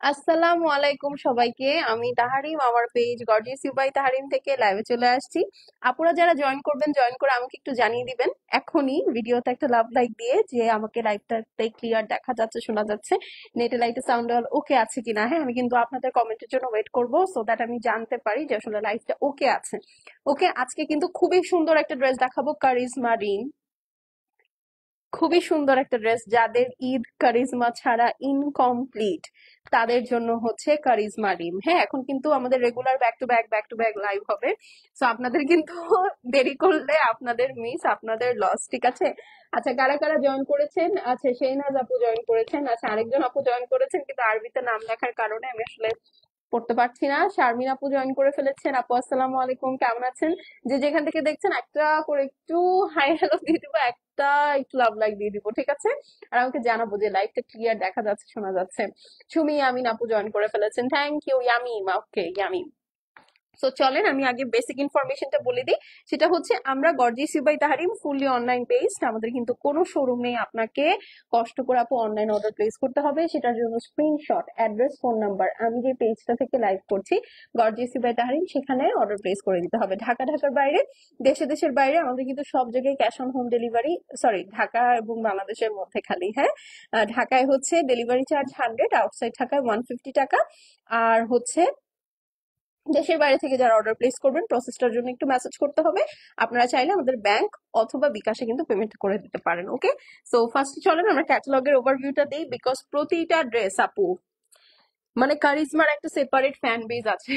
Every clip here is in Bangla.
আসসালামু আলাইকুম সবাইকে। আমি তাহারিম, আমার page gorgeous you by Taharim থেকে লাইভে চলে আসছি। আপুরা যারা জয়েন করবেন, জয়েন করে আমাকে একটু জানিয়ে দিবেন এখনই ভিডিওতে একটা লাভ লাইক দিয়ে যে আমাকে লাইভটাতে ক্লিয়ার দেখা যাচ্ছে, শোনা যাচ্ছে, নেটে লাইটে সাউন্ড ওকে আছে কিনা। হ্যাঁ, আমি কিন্তু আপনাদের কমেন্টের জন্য ওয়েট করব, সো দ্যাট আমি জানতে পারি যে আসলে লাইভটা ওকে আছে। ওকে, আজকে কিন্তু খুবই সুন্দর একটা ড্রেস দেখাবো, কারিজমা রিন। খুবই সুন্দর একটা ড্রেস, যাদের ঈদ কারিজমা ছাড়া ইনকমপ্লিট তাদের জন্য হচ্ছে কারিজমা রিম। হ্যাঁ, এখন কিন্তু আমাদের regular back to back live হবে, তো আপনাদের কিন্তু দেরি করলে আপনাদের মিস, আপনাদের লস। ঠিক আছে? আচ্ছা, কারা কারা জয়েন করেছেন? আচ্ছা, শেহনাজ আপু জয়েন করেছেন। আচ্ছা, আরেকজন আপু জয়েন করেছেন কিন্তু আরবিতে নাম লেখার কারণে আমি আসলে পড়তে পারছি না। শারমিন আপু জয়েন করে ফেলেছেন। আপু আসসালামু আলাইকুম, কেমন আছেন? যে যেখান থেকে দেখছেন একটা করে একটু হাই হ্যালো দিয়ে দিব, একটা একটু লাভ লাইক দিয়ে দিব, ঠিক আছে? আর আমাকে জানাবো যে লাইভটা ক্লিয়ার দেখা যাচ্ছে, শোনা যাচ্ছে। সুমি ইয়ামিন আপু জয়েন করে ফেলেছেন, থ্যাংক ইউ ইয়ামিম। ওকে ইয়ামিম। সো চলেন আমি আগে বেসিক ইনফরমেশনটা বলে দিই। সেটা হচ্ছে আমরা gorgeous you by Taharim fully online page. আমাদের কিন্তু কোনো শোরুম নেই, আপনাকে কষ্ট করে আপু অনলাইন অর্ডার প্লেস করতে হবে। সেটার জন্য স্ক্রিনশট, অ্যাড্রেস, ফোন নাম্বার, আমি যে পেজটা থেকে লাইভ করছি গর্জিয়াস ইউ বাই তাহারিম, সেখানে অর্ডার প্লেস করে দিতে হবে। ঢাকার বাইরে, দেশের বাইরে আমাদের কিন্তু সব জায়গায় cash on home delivery. Sorry, Dhaka এবং বাংলাদেশের মধ্যে খালি। হ্যাঁ, ঢাকায় হচ্ছে ডেলিভারি চার্জ 100, আউটসাইড ঢাকায় 150 টাকা। আর হচ্ছে দেশের বাইরে থেকে যারা অর্ডার প্লেস করবেন, প্রসেসটার জন্য একটু মেসেজ করতে হবে। আপনারা চাইলে আমাদের ব্যাংক অথবা বিকাশে কিন্তু পেমেন্ট করে দিতে পারেন। ওকে, সো ফার্স্ট চলেন আমরা ক্যাটালগের ওভারভিউটা দিই, বিকজ প্রতিটা ড্রেস আপু মানে কারিজমার একটা সেপারেট ফ্যান বেজ আছে।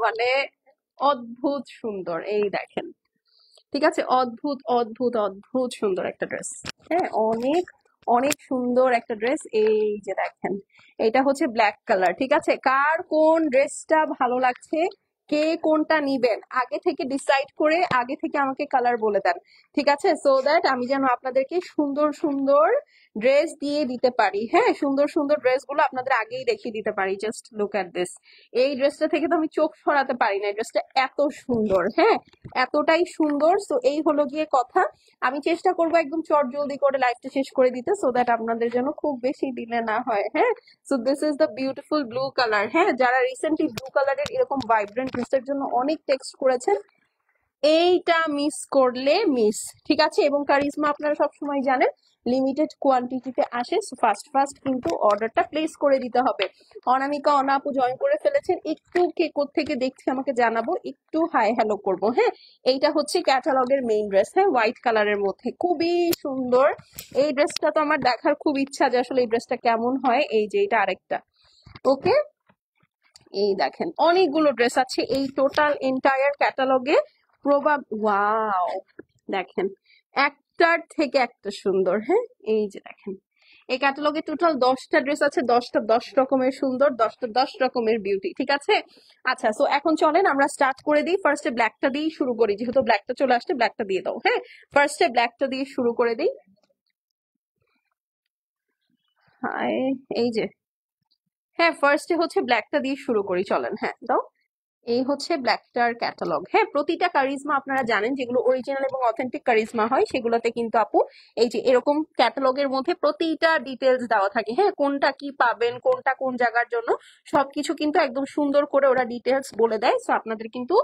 মানে অদ্ভুত সুন্দর, এই দেখেন। ঠিক আছে, অদ্ভুত অদ্ভুত অদ্ভুত সুন্দর একটা ড্রেস। হ্যাঁ, অনেক অনেক সুন্দর একটা ড্রেস। এই যে দেখেন, এটা হচ্ছে ব্ল্যাক কালার। ঠিক আছে, কার কোন ড্রেসটা ভালো লাগছে, কে কোনটা নিবেন, আগে থেকে ডিসাইড করে আগে থেকে আমাকে কালার বলে দেন। ঠিক আছে, সো দ্যাট আমি যেন আপনাদেরকে সুন্দর সুন্দর ড্রেস দিয়ে দিতে পারি। হ্যাঁ, সুন্দর সুন্দর ড্রেস গুলো আপনাদের আগেই দেখিয়ে দিতে পারি। Just look at this. এই ড্রেসটা থেকে তো আমি চোখ সরাতে পারি না, এই ড্রেসটা এত সুন্দর। হ্যাঁ, এতটাই সুন্দর। সো এই হলো গিয়ে কথা। আমি চেষ্টা করবো একদম চট জলদি করে লাইফটা শেষ করে দিতে, সো দ্যাট আপনাদের জন্য খুব বেশি দিলে না হয়। হ্যাঁ, so this is the beautiful blue colour. হ্যাঁ, যারা রিসেন্টলি ব্লু কালারের এরকম ভাইব্রেন্ট ড্রেসের জন্য অনেক টেক্সট করেছেন, এইটা মিস করলে মিস। ঠিক আছে, এবং কারিজমা আপনারা সবসময় জানেন লিমিটেড কোয়ান্টিটিতে আসে, ফার্স্ট ফার্স্ট কিন্তু অর্ডারটা প্লেস করে দিতে হবে। অনামিকা, অনাপু জয়েন করে ফেলেছেন। একটু কে কোত্থেকে দেখছি আমাকে জানাবো, একটু হাই হ্যালো করবো। হ্যাঁ, এইটা হচ্ছে ক্যাটালগের মেইন ড্রেস। হ্যাঁ, হোয়াইট কালারের মধ্যে খুবই সুন্দর। এই ড্রেসটা তো আমার দেখার খুব ইচ্ছা যে আসলে এই ড্রেসটা কেমন হয়। এই যে এটা আরেকটা। ওকে, এই দেখেন অনেকগুলো ড্রেস আছে এই টোটাল এন্টায়ার ক্যাটালগে। ওয়াও, দেখেন একটার থেকে একটা সুন্দর। হ্যাঁ, এই যে দেখেন, এই ক্যাটালগে টোটাল 10টা ড্রেস আছে, 10টা 10 রকমের সুন্দর, 10টা 10 রকমের বিউটি। ঠিক আছে? আচ্ছা, সো এখন চলেন আমরা স্টার্ট করে দিই। ফার্স্টে ব্ল্যাকটা দিয়ে শুরু করি, যেহেতু ব্ল্যাকটা চলে আসছে ব্ল্যাকটা দিয়ে দাও। হ্যাঁ, ফার্স্টে ব্ল্যাকটা দিয়ে শুরু করে দিই। হাই, এই যে, হ্যাঁ ফার্স্টে হচ্ছে ব্ল্যাকটা দিয়ে শুরু করি, চলেন। হ্যাঁ দাও। এই হচ্ছে ব্ল্যাকটার ক্যাটালগ। হ্যাঁ, প্রতিটা কারিজমা আপনারা জানেন যেগুলো অরিজিনাল এবং অথেন্টিক কারিজমা হয় সেগুলোতে কিন্তু আপু এই যে এরকম ক্যাটালগের মধ্যে প্রতিটা ডিটেলস দেওয়া থাকে। হ্যাঁ, কোনটা কি পাবেন, কোনটা কোন জায়গার জন্য, সবকিছু কিন্তু একদম সুন্দর করে ওরা ডিটেলস বলে দেয়। সো আপনাদের কিন্তু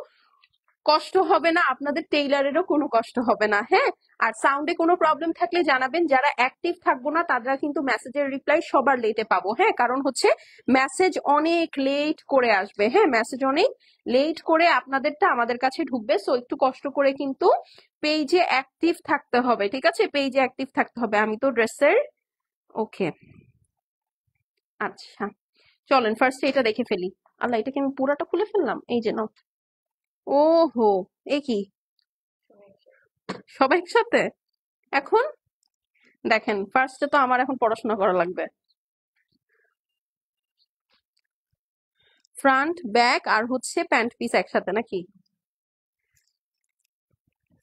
কষ্ট হবে না, আপনাদের টেইলারেরও কোনো কষ্ট হবে না। হ্যাঁ, আর সাউন্ডে কোনো প্রবলেম থাকলে জানাবেন। যারা অ্যাক্টিভ থাকবো না তারা কিন্তু মেসেজের রিপ্লাই সবার লেটে পাবো। হ্যাঁ, কারণ হচ্ছে মেসেজ অনেক লেট করে আসবে। হ্যাঁ, মেসেজ অনেক লেট করে আপনাদেরটা আমাদের কাছে ঢুকবে। সো একটু কষ্ট করে কিন্তু পেজে অ্যাক্টিভ থাকতে হবে। ঠিক আছে, পেজে অ্যাক্টিভ থাকতে হবে। আমি তো ড্রেসের ওকে। আচ্ছা, চলেন ফার্স্ট এটা দেখে ফেলি। আল্লাহ, এটাকে আমি পুরাটা খুলে ফেললাম। এই যে নাও। ওহো, এ কি, সবাই একসাথে এখন? দেখেন, ফার্স্টে তো আমার এখন পড়াশোনা করা লাগবে। ফ্রন্ট, ব্যাক আর হচ্ছে প্যান্ট পিস একসাথে নাকি?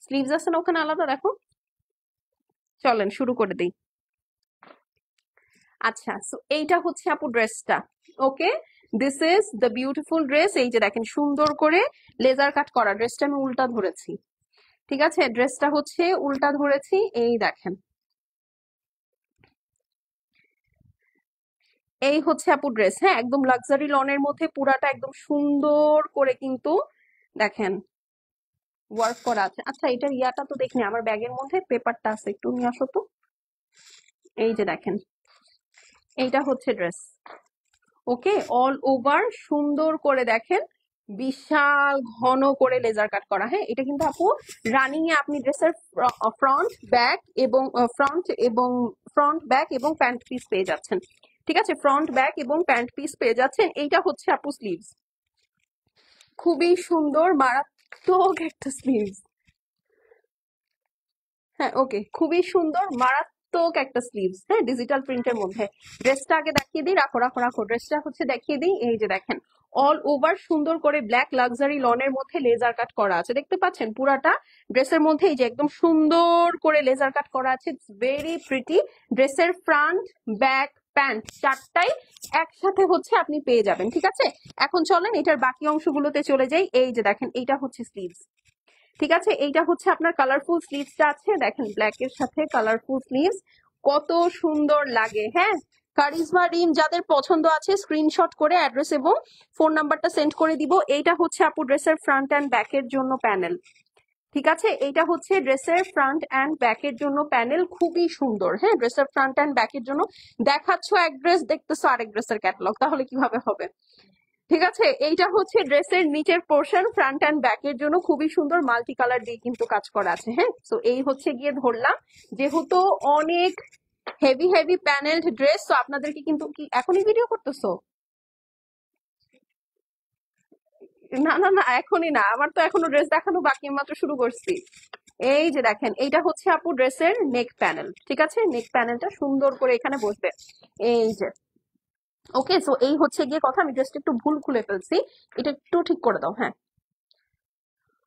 স্লিভস আছে না ওখানে আলাদা, দেখো। চলেন শুরু করে দিই। আচ্ছা, সো এইটা হচ্ছে আপু ড্রেসটা। Okay, this is the beautiful dress. এই যে দেখেন সুন্দর করে লেজার কাট করা। ড্রেসটা আমি উল্টা ধরেছি। ঠিক আছে, ড্রেসটা হচ্ছে উল্টা ধরেছি। এই দেখেন, এই হচ্ছে আপু ড্রেস, হ্যাঁ, একদম লাক্সারি লনের মধ্যে পুরাটা একদম সুন্দর করে কিন্তু দেখেন ওয়ার্ক করা আছে। আচ্ছা, এটার ইয়াটা তো দেখিনি, আমার ব্যাগের মধ্যে পেপারটা আছে, একটু নিয়ে আসো তো। এই যে দেখেন, এইটা হচ্ছে ড্রেস। ওকে, অল ওভার সুন্দর করে দেখেন, বিশাল ঘন করে লেজার কাট করা। হ্যাঁ, এটা কিন্তু আপু রানিং এ আপনি ড্রেসের ফ্রন্ট ব্যাক এবং ফ্রন্ট ব্যাক এবং প্যান্ট পিস পেয়ে যাচ্ছেন। ঠিক আছে, ফ্রন্ট ব্যাক এবং প্যান্ট পিস পেয়ে যাচ্ছেন। এইটা হচ্ছে আপু স্লিভস, খুবই সুন্দর মারাত্মক একটা স্লিভস। হ্যাঁ, ওকে, খুবই সুন্দর মারাত্মক একটা স্লিভস, হ্যাঁ, ডিজিটাল প্রিন্টের মধ্যে। ড্রেসটা আগে দেখিয়ে দিই, রাখো রাখো রাখো, ড্রেসটা হচ্ছে দেখিয়ে দিই। এই যে দেখেন, অল ওভার সুন্দর করে ব্ল্যাক লাক্সারি লনের মধ্যে লেজার কাট করা আছে, দেখতে পাচ্ছেন পুরাটা ড্রেসের মধ্যে। এই যে একদম সুন্দর করে লেজার কাট করা আছে, ইটস ভেরি প্রিটি। ড্রেসের ফ্রন্ট ব্যাক প্যান্ট চারটাই একসাথে হচ্ছে আপনি পেয়ে যাবেন। ঠিক আছে, এখন চলেন এটার বাকি অংশগুলোতে চলে যাই। এই যে দেখেন, এইটা হচ্ছে স্লিভস। ঠিক আছে, এইটা হচ্ছে আপনার কালারফুল স্লিভসটা আছে, দেখেন ব্ল্যাক এর সাথে কালারফুল স্লিভস, কত সুন্দর লাগে। হ্যাঁ, কারিজমা রিম যাদের পছন্দ আছে স্ক্রিনশট করে অ্যাড্রেস এবং ফোন নাম্বারটা সেন্ড করে দিব। এইটা হচ্ছে আপু ড্রেসের ফ্রন্ট অ্যান্ড ব্যাকের জন্য প্যানেল। ঠিক আছে, এইটা হচ্ছে ড্রেসের ফ্রন্ট অ্যান্ড ব্যাকের জন্য প্যানেল, খুবই সুন্দর। হ্যাঁ, ড্রেসের ফ্রন্ট অ্যান্ড ব্যাকের জন্য দেখাচ্ছ এক ড্রেস, দেখতেছো আরেক ড্রেসের ক্যাটালগ, তাহলে কিভাবে হবে? ঠিক আছে, এইটা হচ্ছে ড্রেসের নিচের পোর্শন, ফ্রন্ট অ্যান্ড ব্যাক এর জন্য খুবই সুন্দর মাল্টি কালার দিয়ে কিন্তু কাজ করা আছে। হ্যাঁ, তো এই হচ্ছে গিয়ে ধরলাম, যেহেতু অনেক হেভি হেভি প্যানেলড ড্রেস, তো আপনাদেরকে কিন্তু কি এখনই ভিডিও করতেছো? না না না, এখনই না, আমার তো এখনো ড্রেস দেখানো বাকি, আমি মাত্র শুরু করছি। এই যে দেখেন, এইটা হচ্ছে আপু ড্রেসের নেক প্যানেল। ঠিক আছে, নেক প্যানেলটা সুন্দর করে এখানে বসবে। এই যে, ওকে, সো এই হচ্ছে গিয়ে কথা। আমি ড্রেসটা একটু ভুল খুলে ফেলছি, এটা একটু ঠিক করে দাও। হ্যাঁ,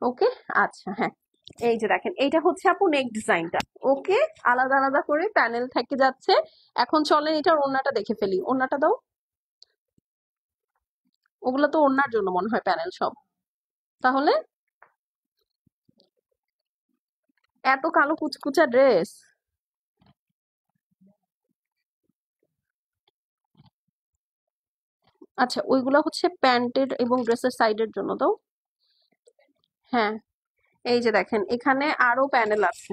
ওকে, আচ্ছা, হ্যাঁ, এই যে দেখেন, এইটা হচ্ছে আপু নেক ডিজাইনটা। ওকে, আলাদা আলাদা করে প্যানেল থেকে যাচ্ছে। এখন চলেন এটার ওড়নাটা দেখে ফেলি, ওড়নাটা দাও। ওগুলো তো ওড়নার জন্য মনে হয় প্যানেল সব, তাহলে এত কালো কুচকুচা ড্রেস। আচ্ছা, ওইগুলা হচ্ছে প্যান্টের এবং ড্রেসের সাইডের জন্য দাও। হ্যাঁ, এই যে দেখেন, এখানে আরো প্যানেল আছে।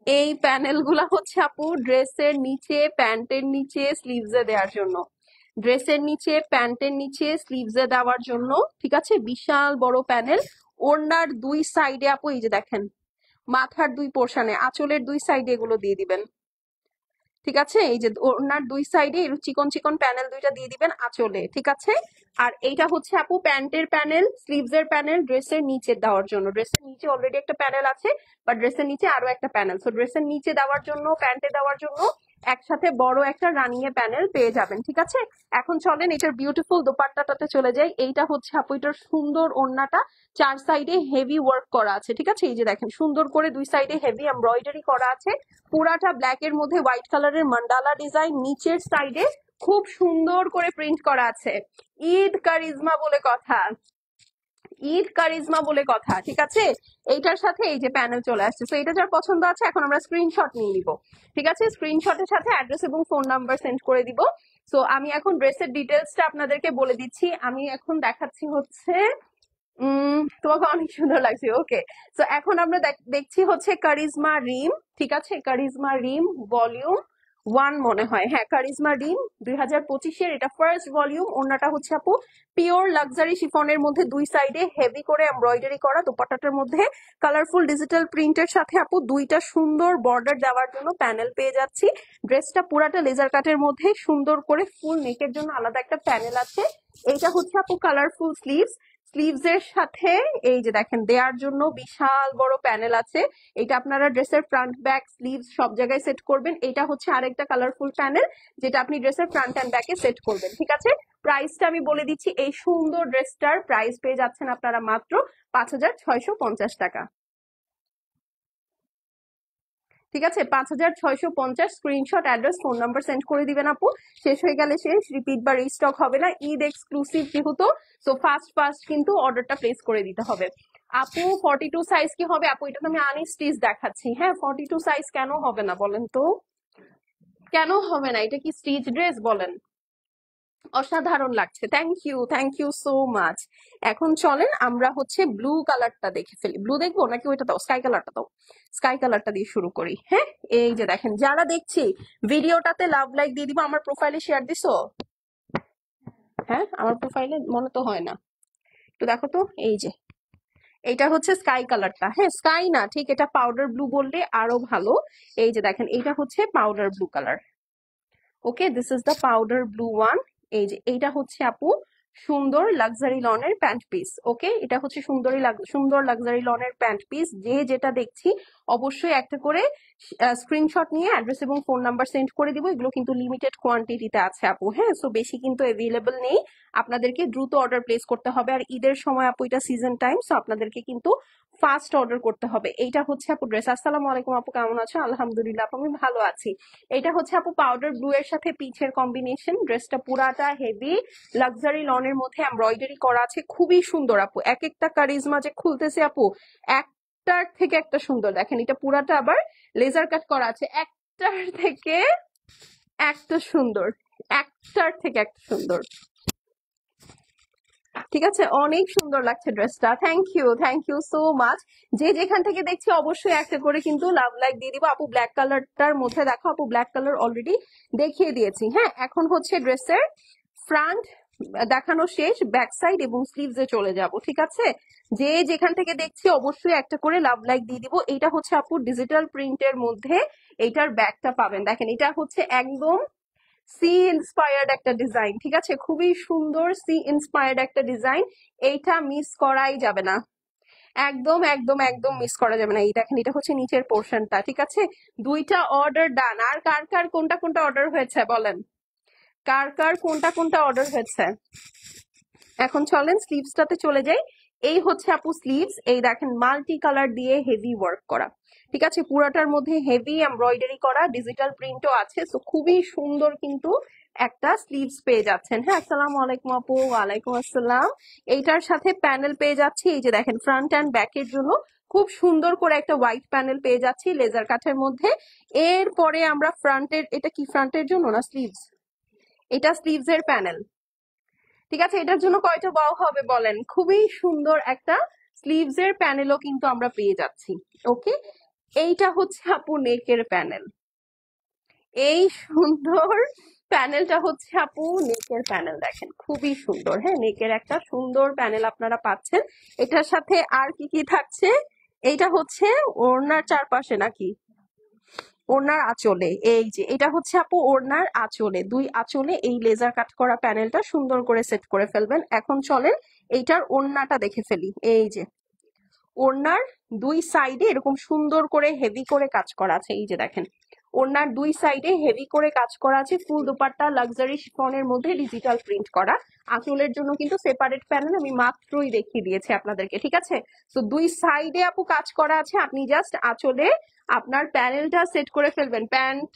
এই প্যানেল গুলা হচ্ছে আপু ড্রেসের নিচে, প্যান্টের নিচে, স্লিভসে দেওয়ার জন্য। ড্রেসের নিচে, প্যান্টের নিচে, স্লিভসে দেওয়ার জন্য। ঠিক আছে, বিশাল বড় প্যানেল। ওড়নার দুই সাইডে আপু এই যে দেখেন, মাথার দুই পোর্শনে, আঁচলের দুই সাইডে এগুলো দিয়ে দিবেন। ঠিক আছে, এই যে ওড়নার দুই সাইডে চিকন চিকন প্যানেল দুইটা দিয়ে দিবেন আঁচলে। ঠিক আছে, আর এইটা হচ্ছে আপু প্যান্টের প্যানেল, স্লিভস এর প্যানেল ড্রেসের নিচে দেওয়ার জন্য। ড্রেসের নিচে অলরেডি একটা প্যানেল আছে, বা ড্রেসের নিচে আরো একটা প্যানেল, সো ড্রেসের নিচে দেওয়ার জন্য, প্যান্টে দেওয়ার জন্য একসাথে বড় একটা রানিং এ প্যানেল পেয়ে যাবেন। ঠিক আছে, এখন চলেন এটার বিউটিফুল দোপাট্টাটাতে চলে যাই। এইটা হচ্ছে আপু এটার সুন্দর ওড়নাটা, চার সাইডে হেভি ওয়ার্ক করা আছে। ঠিক আছে, এই যে দেখেন, সুন্দর করে দুই সাইডে হেভি এমব্রয়ডারি করা আছে, পুরাটা ব্ল্যাক এর মধ্যে হোয়াইট কালারের মান্ডালা ডিজাইন, নিচের সাইডে খুব সুন্দর করে প্রিন্ট করা আছে। ঈদ কারিজমা বলে কথা, ঈদ কারিজমা বলে কথা। ঠিক আছে, এইটার সাথে এই যে প্যানেল চলে আসছে, তো এটা যার পছন্দ আছে এখন আমরা স্ক্রিনশট নিয়ে নিব। ঠিক আছে, স্ক্রিনশটের সাথে অ্যাড্রেস এবং ফোন নাম্বার সেন্ড করে দিব। সো আমি এখন ড্রেসের ডিটেলসটা আপনাদেরকে বলে দিচ্ছি। আমি এখন দেখাচ্ছি হচ্ছে, তোমাকে অনেক সুন্দর লাগছে। ওকে, তো এখন আমরা দেখছি হচ্ছে কারিজমা রিম। ঠিক আছে, কারিজমা রিম ভলিউম 1 মনে হয়, হ্যাঁ, কারিজমা রিম 2025-এর এটা ফার্স্ট ভলিউম। ওড়নাটা হচ্ছে আপু পিওর লাক্সারি শিফনের মধ্যে দুই সাইডে হেভি করে এমব্রয়ডারি করা, দোপাট্টাটার মধ্যে কালারফুল ডিজিটাল প্রিন্টের সাথে আপু দুইটা সুন্দর বর্ডার দেওয়ার জন্য প্যানেল পেয়ে যাচ্ছি। ড্রেসটা পুরাটা লেজার কাটের মধ্যে, সুন্দর করে ফুল নেকের জন্য আলাদা একটা প্যানেল আছে। এইটা হচ্ছে আপু কালারফুল স্লিভস, স্লিভস এর সাথে এই যে দেখেন দেওয়ার জন্য বিশাল বড় প্যানেল আছে। এটা আপনারা ড্রেসের ফ্রন্ট ব্যাক স্লিভস সব জায়গায় সেট করবেন। এটা হচ্ছে আরেকটা কালারফুল প্যানেল, যেটা আপনি ড্রেসের ফ্রন্ট অ্যান্ড ব্যাকে সেট করবেন। ঠিক আছে, প্রাইসটা আমি বলে দিচ্ছি, এই সুন্দর ড্রেসটার প্রাইস পেয়ে যাচ্ছেন আপনারা মাত্র 5,650 টাকা। ঠিক আছে, 5,650। Screenshot address phone number send করে দিবেন আপু। শেষ হয়ে গেলে শেষ, রিপিট বা রিস্টক হবে না, ঈদ এক্সক্লুসিভ যেহেতু, সো ফার্স্ট ফার্স্ট কিন্তু অর্ডারটা প্লেস করে দিতে হবে। আপু 42 সাইজ কি হবে? আপু এটা তো আমি আনস্টিচ দেখাচ্ছি। হ্যাঁ, 42 সাইজ কেন হবে না বলেন তো? কেন হবে না? এটা কি স্টিচ ড্রেস বলেন? অসাধারণ লাগছে, থ্যাংক ইউ সো মাচ। এখন চলেন আমরা হচ্ছে ব্লু কালারটা দেখে ফেলি। ব্লু দেখবো নাকি ওইটা দাও, স্কাই কালারটা দাও। স্কাই কালারটা দিয়ে শুরু করি। হ্যাঁ, এই যে দেখেন, যারা দেখছি ভিডিওটাতে লাভ লাইক দিয়ে দিব। আমার প্রোফাইলে শেয়ার দিছো? হ্যাঁ, আমার প্রোফাইলে মনে তো হয় না, একটু দেখো তো। এই যে এইটা হচ্ছে স্কাই কালারটা। হ্যাঁ, স্কাই না, ঠিক এটা পাউডার ব্লু বললে আরো ভালো। এই যে দেখেন, এইটা হচ্ছে powder blue colour. Okay, this is the powder blue one. এই যে এইটা হচ্ছে আপু সুন্দর লাক্সারি লনের প্যান্ট পিস। ওকে, এটা হচ্ছে সুন্দর লাক্সারি লনের প্যান্ট পিস। যে যেটা দেখছি অবশ্যই একটা করে স্ক্রিনশট নিয়ে অ্যাড্রেস এবং ফোন নাম্বার সেন্ড করে দিব। এগুলো কিন্তু লিমিটেড কোয়ান্টিটিতে আছে আপু। হ্যাঁ, সো বেশি কিন্তু অ্যাভেলেবল নেই, আপনাদেরকে দ্রুত অর্ডার প্লেস করতে হবে। আর ঈদের সময় আপু এটা সিজন টাইম, সো আপনাদেরকে কিন্তু ফাস্ট অর্ডার করতে হবে। এইটা হচ্ছে আপু ড্রেস। আসসালামু আলাইকুম আপু, কেমন আছো? আলহামদুলিল্লাহ আপু, আমি ভালো আছি। এটা হচ্ছে আপু পাউডার ব্লু এর সাথে পিচের কম্বিনেশন। ড্রেসটা পুরাটা হেভি লাক্সারি লনের মধ্যে এমব্রয়ডারি করা আছে, খুবই সুন্দর আপু। এক একটা কারিজমা যে খুলতেছে আপু, একটার থেকে একটা সুন্দর। দেখেন এটা পুরাটা আবার লেজার কাট করা আছে, একটার থেকে একটা সুন্দর, একটার থেকে একটা সুন্দর। ঠিক আছে, অনেক সুন্দর লাগছে ড্রেসটা। Thank you so much. যে যেখান থেকে দেখছি অবশ্যই একটা করে কিন্তু লাভ লাইক দিয়ে দিব আপু। ব্ল্যাক কালারটার মধ্যে দেখো আপু, ব্ল্যাক কালার অলরেডি দেখিয়ে দিয়েছি। হ্যাঁ, এখন হচ্ছে ড্রেসের ফ্রন্ট দেখানো শেষ, ব্যাক সাইড এবং স্লিভস এ চলে যাব। ঠিক আছে, যে যেখান থেকে দেখছি অবশ্যই একটা করে লাভ লাইক দিয়ে দিব। এইটা হচ্ছে আপু ডিজিটাল প্রিন্টের মধ্যে এইটার ব্যাকটা পাবেন। দেখেন এটা হচ্ছে একদম সি ইন্সপায়ার্ড একটা ডিজাইন। ঠিক আছে, খুবই সুন্দর সি ইন্সপায়ার্ড একটা ডিজাইন। এইটা মিস করাই যাবে না, একদম মিস করা যাবে না। এই দেখেন, এটা হচ্ছে নিচের পোর্শনটা। ঠিক আছে, দুইটা অর্ডার ডান। আর কার কার কোনটা অর্ডার হয়েছে বলেন, কার কার কোনটা অর্ডার হয়েছে? এখন চলেন স্লিভসটাতে চলে যাই। এই হচ্ছে আপু স্লিভস। এই দেখেন মাল্টি কালার দিয়ে হেভি ওয়ার্ক করা। ঠিক আছে, পুরাটার মধ্যে হেভি এমব্রয়ডারি করা, ডিজিটাল প্রিন্টও আছে। সো খুবই সুন্দর কিন্তু একটা স্লিভস পেয়ে যাচ্ছেন। হ্যাঁ, আসসালামু আলাইকুম আপু। ওয়ালাইকুম আসসালাম। এইটার সাথে প্যানেল পেয়ে যাচ্ছি। এই যে দেখেন ফ্রন্ট অ্যান্ড ব্যাকের জন্য খুব সুন্দর করে একটা হোয়াইট প্যানেল পেয়ে যাচ্ছি লেজার কাঠের মধ্যে। এরপরে আমরা ফ্রন্টের, এটা কি ফ্রন্টের জন্য না স্লিভস? এটা স্লিভস এর প্যানেল। ঠিক আছে, এটার জন্য কয়টা বাও হবে বলেন? খুবই সুন্দর একটা স্লিভস এর প্যানেলও কিন্তু আমরা পেয়ে যাচ্ছি। ওকে, এইটা হচ্ছে আপু নেকের প্যানেল। এই সুন্দর প্যানেলটা হচ্ছে আপু নেকের প্যানেল। দেখেন খুবই সুন্দর। হ্যাঁ, নেকের একটা সুন্দর প্যানেল আপনারা পাচ্ছেন। এটার সাথে আর কি কি থাকছে? এইটা হচ্ছে ওড়নার চারপাশে নাকি ওড়নার আঁচলে। এই যে এটা হচ্ছে আপু ওড়নার আঁচলে, দুই আঁচলে এই লেজার কাট করা প্যানেলটা সুন্দর করে সেট করে ফেলবেন। এখন চলেন এইটার ওড়নাটা দেখে ফেলি। এই যে ওড়নার দুই সাইডে এরকম সুন্দর করে হেভি করে কাজ করা আছে। এই যে দেখেন ওড়নার দুই সাইডে হেভি করে কাজ করা আছে। ফুল দুপাট্টা লাক্সারি শিফনের মধ্যে ডিজিটাল প্রিন্ট করা। আঁচলের জন্য কিন্তু সেপারেট প্যানেল আমি মাত্রই দেখিয়ে দিয়েছি আপনাদেরকে। ঠিক আছে, তো দুই সাইডে আপু কাজ করা আছে। আপনি জাস্ট আঁচলে আপনার প্যানেলটা সেট করে ফেলবেন। প্যান্ট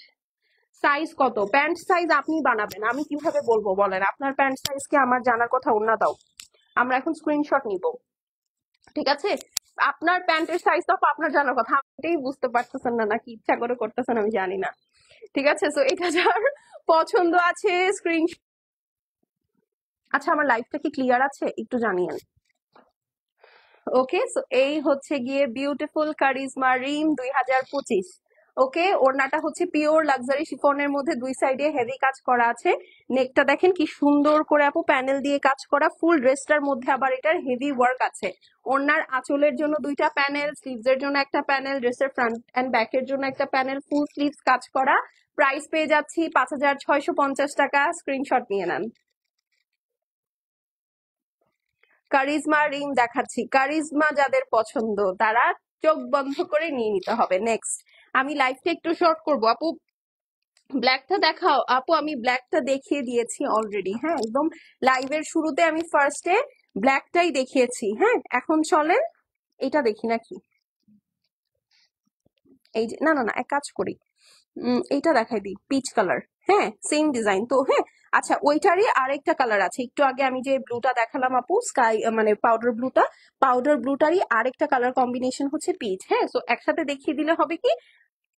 সাইজ কত? প্যান্ট সাইজ আপনি বানাবেন, আমি কিভাবে বলবো বলেন? আপনার প্যান্ট সাইজ কি আমার জানার কথা? ওড়না দাও, আমরা এখন স্ক্রিনশট নিব। ঠিক আছে, আপনার প্যান্টের সাইজ তো আপনার জানার কথা, আপনি এটাই বুঝতে পারতেছেন না নাকি ইচ্ছা করে করতেছেন আমি জানি না। ঠিক আছে, সো এটা যার পছন্দ আছে স্ক্রিন। আচ্ছা, আমার লাইফটা কি ক্লিয়ার আছে একটু জানিয়েন। ওকে, সো এই হচ্ছে গিয়ে বিউটিফুল কারিজমা রিম 2025। ওকে, ওড়নাটা হচ্ছে পিওর লাক্সারি শিফনের মধ্যে দুই সাইডে হেভি কাজ করা আছে। নেকটা দেখেন কি সুন্দর করে আপু প্যানেল দিয়ে কাজ করা। ফুল ড্রেসটার মধ্যে আবার এটার হেভি ওয়ার্ক আছে। ওড়নার আঁচলের জন্য দুইটা প্যানেল, স্লিভস এর জন্য একটা প্যানেল, ড্রেসের ফ্রন্ট এন্ড ব্যাকের জন্য একটা প্যানেল, ফুল স্লিভস কাজ করা। প্রাইস পেয়ে যাচ্ছি 5650 টাকা। স্ক্রিনশট নিয়ে নেন। কারিজমা রিং দেখাচ্ছি। কারিজমা যাদের পছন্দ তারা চোখ বন্ধ করে নিয়ে নিতে হবে। নেক্সট, আমি লাইভটা একটু শর্ট করব আপু। ব্ল্যাকটা দেখাও আপু, আমি ব্ল্যাকটা দেখিয়ে দিয়েছি অলরেডি। হ্যাঁ, একদম লাইভের শুরুতে আমি ফার্স্টে ব্ল্যাকটাই দেখিয়েছি। হ্যাঁ, এখন চলেন এটা দেখি নাকি। এই যে না না না, এক কাজ করি, এইটা দেখাই দিই, পিচ কালার। হ্যাঁ, সেম ডিজাইন তো। হ্যাঁ, আচ্ছা ওইটারই আরেকটা কালার আছে। একটু আগে আমি যে ব্লুটা দেখালাম আপু, স্কাই মানে পাউডার ব্লুটারই আরেকটা কালার কম্বিনেশন হচ্ছে পিচ। হ্যাঁ, সো একসাথে দেখিয়ে দিলে হবে কি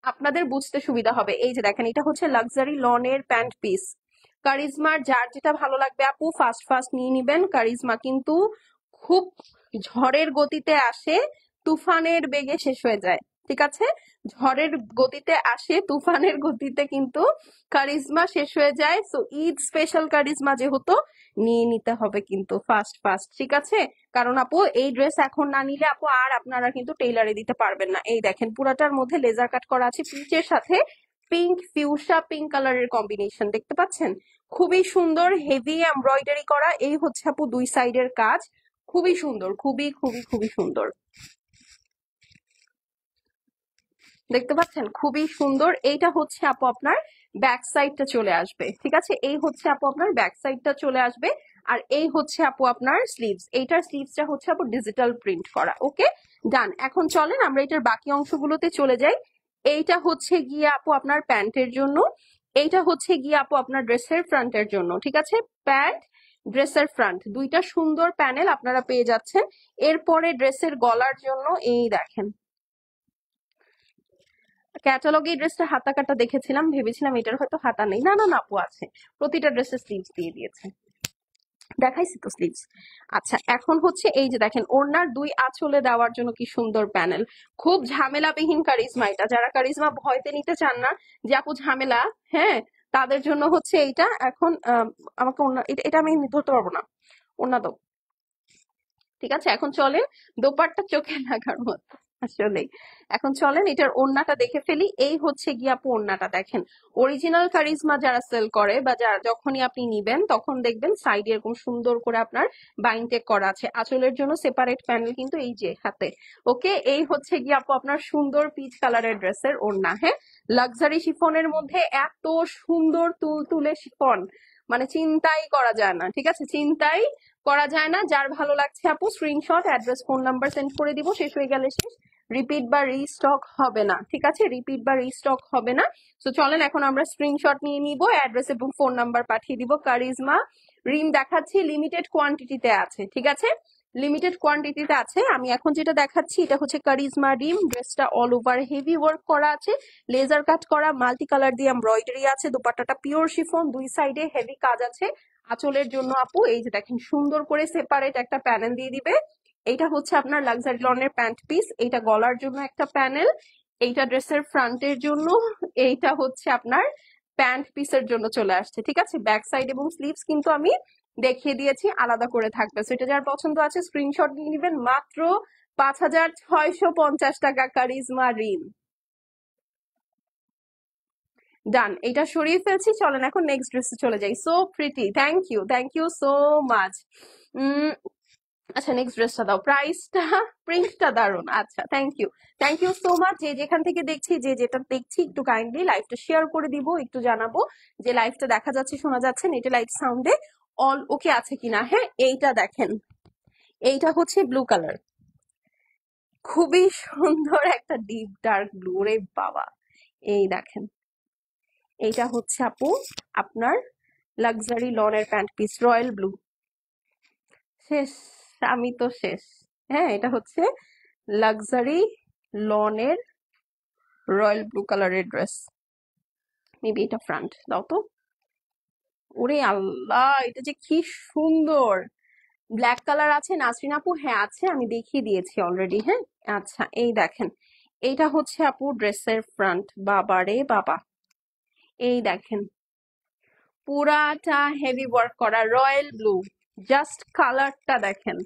আপনাদের বুঝতে সুবিধা হবে। এই যে দেখেন এটা হচ্ছে লাক্সারি লনের প্যান্ট পিস। কারিজমার যার যেটা ভালো লাগবে আপু ফার্স্ট ফার্স্ট নিয়ে নিবেন। কারিজমা কিন্তু খুব ঝড়ের গতিতে আসে, তুফানের বেগে শেষ হয়ে যায়। ঠিক আছে, ঝড়ের গতিতে আসে, তুফানের গতিতে কিন্তু কারিজমা শেষ হয়ে যায়। সো ঈদ স্পেশাল কারিজমা যেহেতু নিয়ে নিতে হবে কিন্তু ফার্স্ট ফার্স্ট। ঠিক আছে, কারণ আপু এই ড্রেস এখন না নিলে আপু আর আপনারা কিন্তু টেইলারে দিতে পারবেন না। এই দেখেন পুরাটার মধ্যে লেজার কাট করা আছে, পিচের সাথে পিঙ্ক, ফিউশা পিঙ্ক কালারের কম্বিনেশন দেখতে পাচ্ছেন, খুবই সুন্দর, হেভি এমব্রয়ডারি করা। এই হচ্ছে আপু দুই সাইডের কাজ, খুবই সুন্দর, খুবই খুবই খুবই সুন্দর, দেখতে পাচ্ছেন খুবই সুন্দর। এইটা হচ্ছে আপু আপনার ব্যাক সাইডটা চলে আসবে। ঠিক আছে, এই হচ্ছে আপু আপনার ব্যাক সাইডটা চলে আসবে। আর এই হচ্ছে আপু আপনার স্লিভস, এইটার স্লিভসটা হচ্ছে আপু ডিজিটাল প্রিন্ট করা। ওকে ডান, এখন চলেন আমরা এটার বাকি অংশগুলোতে চলে যাই। এইটা হচ্ছে গিয়ে আপু আপনার প্যান্টের জন্য, এইটা হচ্ছে গিয়ে আপু আপনার ড্রেসের ফ্রন্টের জন্য। ঠিক আছে, প্যান্ট, ড্রেসের ফ্রন্ট দুইটা সুন্দর প্যানেল আপনারা পেয়ে যাচ্ছেন। এরপরে ড্রেসের গলার জন্য এই দেখেন, ক্যাটালগে এই ড্রেসটা হাতা কাটা দেখেছিলাম, ভেবেছিলাম এটার হয়তো হাতা নেই, না না না আপু আছে, প্রতিটা ড্রেসের স্লিভস দিয়ে দিয়েছে, দেখাইছি তো স্লিভস। আচ্ছা এখন হচ্ছে এই যে দেখেন ওড়নার দুই আঁচলে দেওয়ার জন্য কি সুন্দর প্যানেল, খুব ঝামেলাবিহীন কারিজমা এটা। যারা কারিজমা ভয়তে নিতে চান না যে আপু ঝামেলা, হ্যাঁ, তাদের জন্য হচ্ছে এইটা। এখন আমাকে ওড়না এটা এটা আমি ধরতে পারবো না, ওড়না দাও। ঠিক আছে, এখন চলেন দোপাট্টা চোখে লাগার মতো আসলে। এখন চলেন এটার ওড়নাটা দেখে ফেলি। এই হচ্ছে গিয়ে আপু ওড়নাটা দেখেন, অরিজিনাল কারিজমা যারা সেল করে বা যারা যখনই আপনি নিবেন তখন দেখবেন সাইডে এরকম সুন্দর করে আপনার বাইন্টেক করা আছে, আঁচলের জন্য সেপারেট প্যানেল কিন্তু এই যে হাতে। ওকে, এই হচ্ছে গিয়ে আপু আপনার সুন্দর পিচ কালারের ড্রেসের ওড়না। হ্যাঁ, লাক্সারি শিফনের মধ্যে এত সুন্দর তুলতুলে শিফন মানে চিন্তাই করা যায় না। ঠিক আছে, চিন্তাই করা যায় না। যার ভালো লাগছে আপু screenshot, address, phone number send করে দিব, শেষ হয়ে গেলে শেষ, রিপিট বা রিস্টক হবে না। ঠিক আছে, রিপিট বা রিস্টক হবে না। তো চলেন এখন আমরা স্ক্রিনশট নিয়ে নিব, অ্যাড্রেস এবং ফোন নাম্বার পাঠিয়ে দিব। কারিজমা রিম দেখাচ্ছি, লিমিটেড কোয়ান্টিটিতে আছে। ঠিক আছে, লিমিটেড কোয়ান্টিটিতে আছে। আমি এখন যেটা দেখাচ্ছি এটা হচ্ছে কারিজমা রিম, ড্রেসটা অল ওভার হেভি ওয়ার্ক করা আছে, লেজার কাট করা, মাল্টি কালার দিয়ে এমব্রয়ডারি আছে, দোপাট্টাটা পিওর শিফন, দুই সাইডে হেভি কাজ আছে। আঁচলের জন্য আপু এই যে দেখেন সুন্দর করে সেপারেট একটা প্যানেল দিয়ে দিবে। এইটা হচ্ছে আপনার লাক্সারি লনের প্যান্ট পিস, এইটা গলার জন্য একটা প্যানেল, এইটা ড্রেসের ফ্রন্টের জন্য, এইটা হচ্ছে আপনার প্যান্ট পিসের জন্য চলে আসছে। ঠিক আছে, ব্যাক সাইড এবং স্লিভস কিন্তু আমি দেখিয়ে দিয়েছি, আলাদা করে থাকবে। সো এটা যার পছন্দ আছে স্ক্রিনশট নিয়ে নেবেন, মাত্র 5,650 টাকা কারিজমা রিম। ডান, এটা সরিয়ে ফেলছি, চলেন এখন নেক্সট ড্রেসে চলে যাই। So pretty, thank you so much. আচ্ছা নেক্সট ড্রেসটা দাও, প্রাইসটা, প্রিন্টটা দারুন। আচ্ছা থ্যাংক ইউ সো মাচ। যে যেখান থেকে দেখছি, যে যেটা দেখছি, একটু কাইন্ডলি লাইভটা শেয়ার করে দিব, একটু জানাবো যে লাইভটা দেখা যাচ্ছে, শোনা যাচ্ছে, নেটে লাইভ সাউন্ডে অল ওকে আছে কিনা। হ্যাঁ, এইটা দেখেন, এইটা হচ্ছে ব্লু কালার, খুবই সুন্দর একটা ডিপ ডার্ক ব্লু রে বাবা। এই দেখেন, এইটা হচ্ছে আপু আপনার লাক্সারি লনের প্যান্ট পিস, রয়্যাল ব্লু। শেষ, আমি তো শেষ। হ্যাঁ, এটা হচ্ছে লাক্সারি লনের রয়্যাল ব্লু কালারের ড্রেস, মেবি এটা ফ্রন্ট দাও তো। ওরে আল্লাহ, এটা যে কি সুন্দর। ব্ল্যাক কালার আছে নাসরিন আপু? হ্যাঁ আছে, আমি দেখিয়ে দিয়েছি অলরেডি। হ্যাঁ, আচ্ছা এই দেখেন, এইটা হচ্ছে আপু ড্রেসের ফ্রন্ট। বাবা রে বাবা, এই দেখেন পুরাটা হেভি ওয়ার্ক করা রয়্যাল ব্লু, জাস্ট কালারটা দেখেন,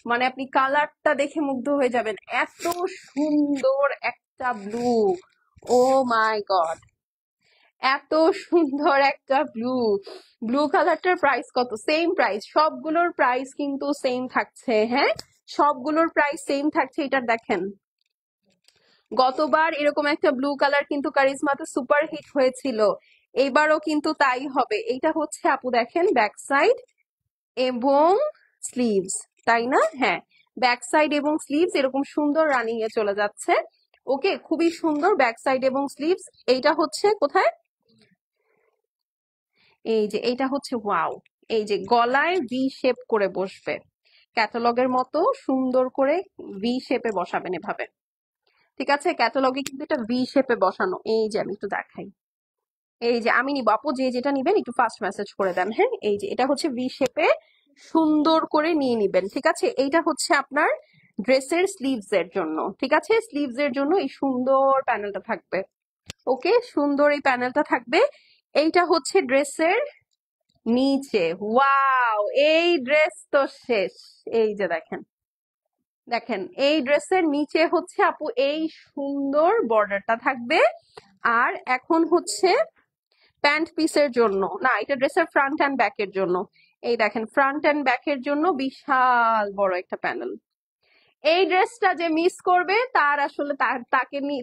মানে আপনি কালারটা দেখে মুগ্ধ হয়ে যাবেন, এত সুন্দর একটা ব্লু। ও মাই গড, এত সুন্দর একটা ব্লু। ব্লু কালারটার প্রাইস কত? সেম প্রাইস, সবগুলোর প্রাইস কিন্তু সেম থাকছে। হ্যাঁ, সবগুলোর প্রাইস সেম থাকছে। এটা দেখেন, গতবার এরকম একটা ব্লু কালার কিন্তু কারিজমাতে সুপার হিট হয়েছিল, এবারও কিন্তু তাই হবে। এইটা হচ্ছে আপু দেখেন ব্যাক সাইড এবং স্লিভস, তাই না? হ্যাঁ, ব্যাক সাইড এবং স্লিভস এরকম সুন্দর রানিং এ চলে যাচ্ছে। ওকে, খুবই সুন্দর ব্যাক সাইড এবং স্লিভস। এইটা হচ্ছে কোথায়, এই যে এইটা হচ্ছে ওয়াও, এই যে গলায় ভি শেপ করে বসবে, ক্যাটালগের মতো সুন্দর করে ভি শেপে বসাবেন এভাবে। ঠিক আছে, ক্যাটালগে কিন্তু এটা ভি শেপে বসানো, এই যে আমি একটু দেখাই, এই যে আমি নিব আপু, যে যেটা নিবেন একটু ফাস্ট মেসেজ করে দেন। হ্যাঁ, এই যে এটা হচ্ছে ভি শেপে সুন্দর করে নিয়ে নিবেন। ঠিক আছে, এইটা হচ্ছে আপনার ড্রেসের স্লিভস এর জন্য। ঠিক আছে, স্লিভস এর জন্য এই সুন্দর প্যানেলটা থাকবে। ওকে, সুন্দর এই প্যানেলটা থাকবে। এইটা হচ্ছে ড্রেসের নিচে। ওয়াও, এই ড্রেস তো শেষ। এই যে দেখেন, দেখেন এই ড্রেসের নিচে হচ্ছে আপু এই সুন্দর বর্ডারটা থাকবে। আর এখন হচ্ছে প্যান্ট পিসের জন্য না, এটা ড্রেসের ফ্রন্ট অ্যান্ড ব্যাকের জন্য। এই দেখেন ফ্রন্ট অ্যান্ড ব্যাকের জন্য বিশাল বড় একটা প্যানেল। এই ড্রেসটা যে মিস করবে তার আসলে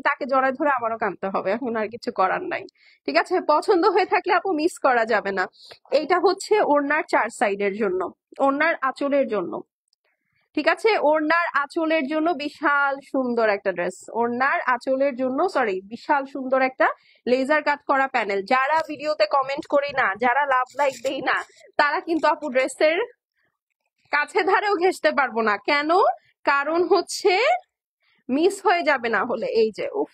তাকে জড়ায় ধরে আমারও কাঁদতে হবে, এখন আর কিছু করার নাই। ঠিক আছে, পছন্দ হয়ে থাকলে আপু মিস করা যাবে না। এইটা হচ্ছে ওড়নার 4 সাইডের জন্য, ওড়নার আঁচলের জন্য। ঠিক আছে, ওড়নার আঁচলের জন্য বিশাল সুন্দর একটা ড্রেস, ওড়নার আঁচলের জন্য সরি বিশাল সুন্দর একটা লেজার কাট করা প্যানেল। যারা ভিডিওতে কমেন্ট করি না, যারা লাভ লাইক দেই না, তারা কিন্তু আপু ড্রেসের কাছে ধারেও ঘেঁষতে পারবো না। কেন? কারণ হচ্ছে মিস হয়ে যাবে না হলে। এই যে উফ,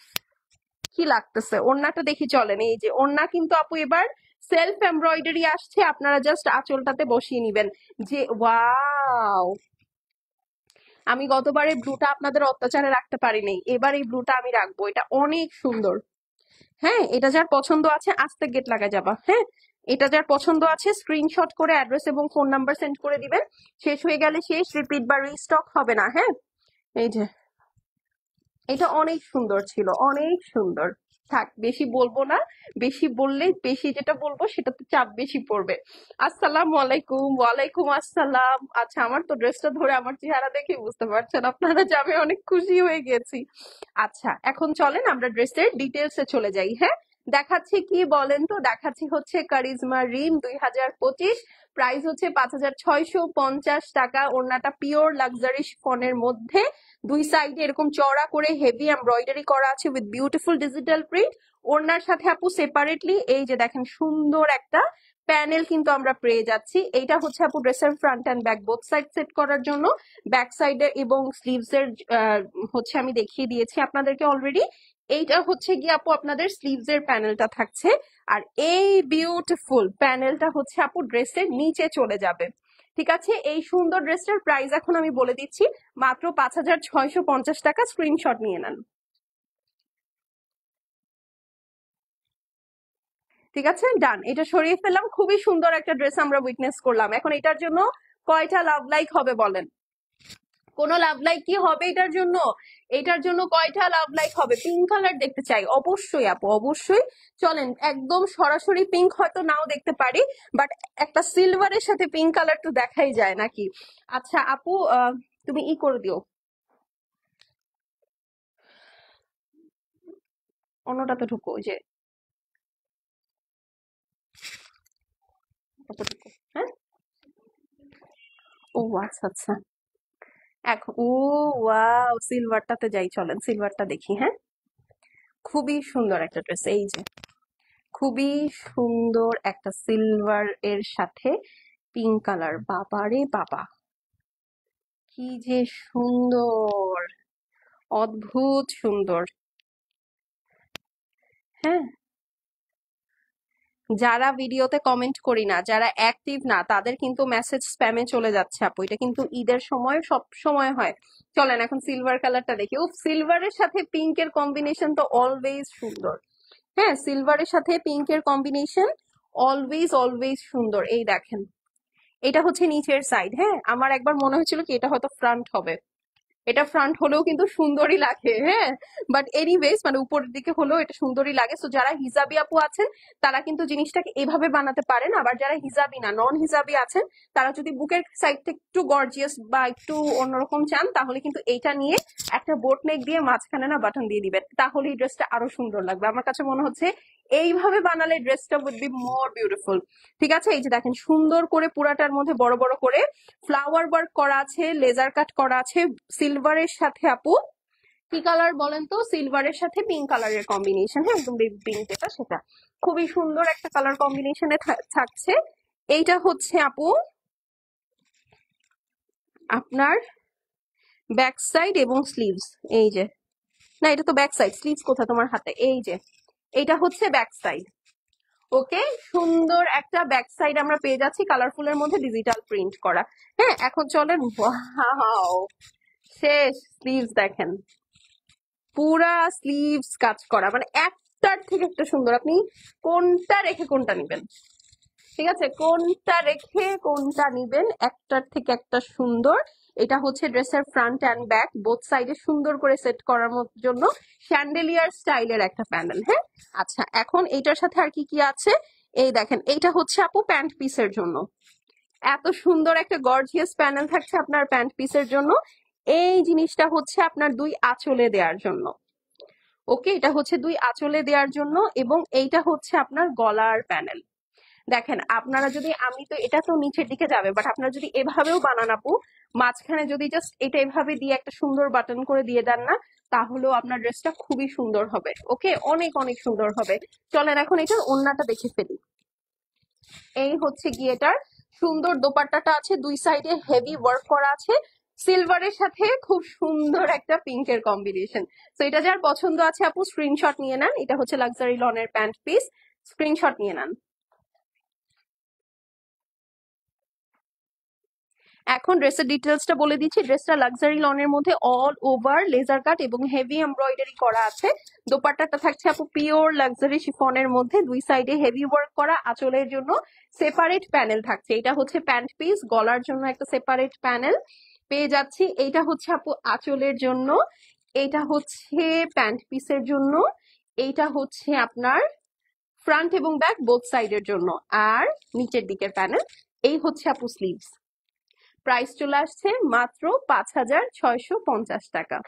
কি লাগতেছে ওড়নাটা দেখি চলেন। এই যে ওড়না কিন্তু আপু এবার সেলফ এমব্রয়ডারি আসছে, আপনারা জাস্ট আঁচলটাতে বসিয়ে নিবেন। যে ওয়াও, আমি গতবারে ব্লুটা আপনাদের অত্যাচারে রাখতে পারিনি, এবার এই ব্লুটা আমি রাখবো, এটা অনেক সুন্দর। হ্যাঁ, এটা যার পছন্দ আছে আস্তে গেট লাগা যাবা। হ্যাঁ, এটা যার পছন্দ আছে স্ক্রিনশট করে অ্যাড্রেস এবং ফোন নাম্বার সেন্ড করে দিবেন। শেষ হয়ে গেলে শেষ, রিপিট বা রিস্টক হবে না। হ্যাঁ, এই যে এটা অনেক সুন্দর ছিল, অনেক সুন্দর। থাক, বেশি বলবো না, বেশি বললে বেশি যেটা বলবো সেটাতে চাপ বেশি পড়বে। আসসালামু আলাইকুম। ওয়ালাইকুম আসসালাম। আচ্ছা, আমার তো ড্রেসটা ধরে আমার চেহারা দেখে বুঝতে পারছেন আপনারা যে আমি অনেক খুশি হয়ে গেছি। আচ্ছা, এখন চলেন আমরা ড্রেসের ডিটেলসে চলে যাই। হ্যাঁ, দেখাচ্ছি কি বলেন তো, দেখাচ্ছি হচ্ছে কারিজমা রিম 2025, প্রাইস হচ্ছে 5650 টাকা। ওড়নাটা পিওর লাক্সারি শিফনের মধ্যে, দুই সাইডে এরকম চওড়া করে হেভি এমব্রয়ডারি করা আছে উইথ বিউটিফুল ডিজিটাল প্রিন্ট। ওড়নার সাথে আপু সেপারেটলি এই যে দেখেন সুন্দর একটা প্যানেল কিন্তু আমরা পেয়ে যাচ্ছি। এইটা হচ্ছে আপু ড্রেসের front and back both side set করার জন্য। ব্যাক সাইডে এবং স্লিভস এর হচ্ছে আমি দেখিয়ে দিয়েছি আপনাদেরকে অলরেডি। এইটা হচ্ছে গিয়ে আপু আপনাদের স্লিভস এর প্যানেলটা থাকছে। আর এই বিউটিফুল প্যানেলটা হচ্ছে আপু ড্রেসের নিচে চলে যাবে। ঠিক আছে, এই সুন্দর ড্রেসটার প্রাইস এখন আমি বলে দিচ্ছি, মাত্র 5650 টাকা। স্ক্রিনশট নিয়ে নেন। ঠিক আছে, ডান, এটা সরিয়ে ফেললাম। খুবই সুন্দর একটা ড্রেস আমরা উইটনেস করলাম। এখন এটার জন্য কয়টা লাভ লাইক হবে বলেন? কোনো লাভ লাইক কি হবে এটার জন্য? এটার জন্য কয়টা লাভ লাইক হবে? পিঙ্ক কালার দেখতে চাই অবশ্যই আপু, অবশ্যই। চলেন একদম সরাসরি পিঙ্ক হয়তো নাও দেখতে পারি, বাট একটা সিলভারের সাথে পিঙ্ক কালার তো দেখাই যায় নাকি? আচ্ছা আপু, তুমি ই করে দিও, অন্যটাতে ঢুকো, ওই যে কতটুকু। হ্যাঁ, ও আচ্ছা আচ্ছা। এখন ও ওয়াও, সিলভারটাতে যাই, চলেন সিলভারটা দেখি। হ্যাঁ, খুবই সুন্দর একটা ড্রেস। এই যে খুবই সুন্দর একটা সিলভার এর সাথে পিঙ্ক কালার। বাবা রে বাবা, কি যে সুন্দর, অদ্ভুত সুন্দর। হ্যাঁ, যারা ভিডিওতে কমেন্ট করি না, যারা অ্যাক্টিভ না, তাদের কিন্তু মেসেজ স্প্যামে চলে যাচ্ছে আপু। এটা কিন্তু ঈদের সময় সব সময় হয়। চলেন এখন সিলভার কালারটা দেখি। ও, সিলভারের সাথে পিঙ্কের কম্বিনেশন তো অলওয়েজ সুন্দর। হ্যাঁ, সিলভারের সাথে পিঙ্কের কম্বিনেশন অলওয়েজ অলওয়েজ সুন্দর। এই দেখেন, এটা হচ্ছে নিচের সাইড। হ্যাঁ, আমার একবার মনে হচ্ছিল কি এটা হয়তো ফ্রন্ট হবে, এটা ফ্রন্ট হলেও কিন্তু সুন্দরই লাগে। হ্যাঁ, বাট এনিওয়েজ মানে উপরের দিকে হলেও এটা সুন্দরই লাগে। সো যারা হিজাবি আপু আছেন তারা কিন্তু জিনিসটাকে এভাবে বানাতে পারেন। আবার যারা হিজাবি না, নন হিজাবি আছেন, তারা যদি বুকের সাইডটা একটু গর্জিয়াস বা একটু অন্যরকম চান, তাহলে কিন্তু এইটা নিয়ে একটা বোট নেক দিয়ে মাঝখানে না বাটন দিয়ে দিবেন, তাহলে এই ড্রেসটা আরো সুন্দর লাগবে। আমার কাছে মনে হচ্ছে এইভাবে বানালে ড্রেসটা উইড বি মোর বিউটিফুল। ঠিক আছে, এই যে দেখেন সুন্দর করে পুরাটার মধ্যে বড় বড় করে ফ্লাওয়ার ওয়ার্ক করা আছে, লেজার কাট করা আছে সিলভারের সাথে। আপু কি কালার বলেন তো? সিলভারের সাথে পিঙ্ক কালারের কম্বিনেশন। হ্যাঁ, একদম বেবি পিঙ্ক যেটা সেটা, খুবই সুন্দর একটা কালার কম্বিনেশনে থাকছে। এইটা হচ্ছে আপু আপনার ব্যাক সাইড এবং স্লিভস। এই যে, না এটা তো ব্যাক সাইড, স্লিভস কোথায় তোমার হাতে? এই যে এইটা হচ্ছে ব্যাক সাইড। ওকে, সুন্দর একটা ব্যাক সাইড আমরা পেয়ে যাচ্ছি কালারফুলের মধ্যে ডিজিটাল প্রিন্ট করা। হ্যাঁ, এখন চলেন, ওয়াও, শেষ স্লিভস দেখেন, পুরা স্লিভস কাজ করা, মানে একটার থেকে একটা সুন্দর। আপনি কোনটা রেখে কোনটা নিবেন, ঠিক আছে, কোনটা রেখে কোনটা নিবেন, একটার থেকে একটা সুন্দর। এটা হচ্ছে ড্রেসের ফ্রন্ট অ্যান্ড ব্যাক বোথ সাইডে সুন্দর করে সেট করার জন্য শ্যান্ডেলিয়ার স্টাইলের একটা প্যানেল। হ্যাঁ, আচ্ছা, এখন এইটার সাথে আর কি কি আছে, এই দেখেন, এইটা হচ্ছে আপু প্যান্ট পিসের জন্য। এত সুন্দর একটা গর্জিয়াস প্যানেল থাকছে আপনার প্যান্ট পিসের জন্য। এই জিনিসটা হচ্ছে আপনার দুই আঁচলে দেওয়ার জন্য। ওকে, এটা হচ্ছে দুই আঁচলে দেওয়ার জন্য, এবং এইটা হচ্ছে আপনার গলার প্যানেল। দেখেন, আপনারা যদি, আমি তো, এটা তো নিচের দিকে যাবে, বাট আপনারা যদি এভাবেও বানান আপু, মাঝখানে যদি জাস্ট এটা এভাবে দিয়ে একটা সুন্দর বাটন করে দিয়ে দেন না, তাহলেও আপনার ড্রেসটা খুবই সুন্দর হবে। ওকে, অনেক অনেক সুন্দর হবে। চলেন এখন এটার ওড়নাটা দেখে ফেলি। এই হচ্ছে গিয়ে এটার সুন্দর দোপাট্টাটা আছে, দুই সাইডে হেভি ওয়ার্ক করা আছে, সিলভারের সাথে খুব সুন্দর একটা পিঙ্কের কম্বিনেশন। তো এটা যার পছন্দ আছে আপু স্ক্রিনশট নিয়ে নেন। এটা হচ্ছে লাক্সারি লনের প্যান্ট পিস, স্ক্রিনশট নিয়ে নেন। এখন ড্রেসের ডিটেলসটা বলে দিচ্ছি। ড্রেসটা লাক্সারি লনের মধ্যে অল ওভার লেজার কাট এবং হেভি এমব্রয়ডারি করা আছে। দোপাট্টাটা থাকছে আপু পিওর লাক্সারি শিফনের মধ্যে, দুই সাইডে হেভি ওয়ার্ক করা, আঁচলের জন্য সেপারেট প্যানেল থাকছে। এটা হচ্ছে প্যান্ট পিস, গলার জন্য একটা সেপারেট প্যানেল পেয়ে যাচ্ছি। এইটা হচ্ছে আপু আঁচলের জন্য, এইটা হচ্ছে প্যান্ট পিসের জন্য, এইটা হচ্ছে আপনার ফ্রন্ট এবং ব্যাক বোথ সাইডের জন্য, আর নিচের দিকের প্যানেল। এই হচ্ছে আপু স্লিভস। প্রাইস চলে আসছে মাত্র 5,650 টাকা।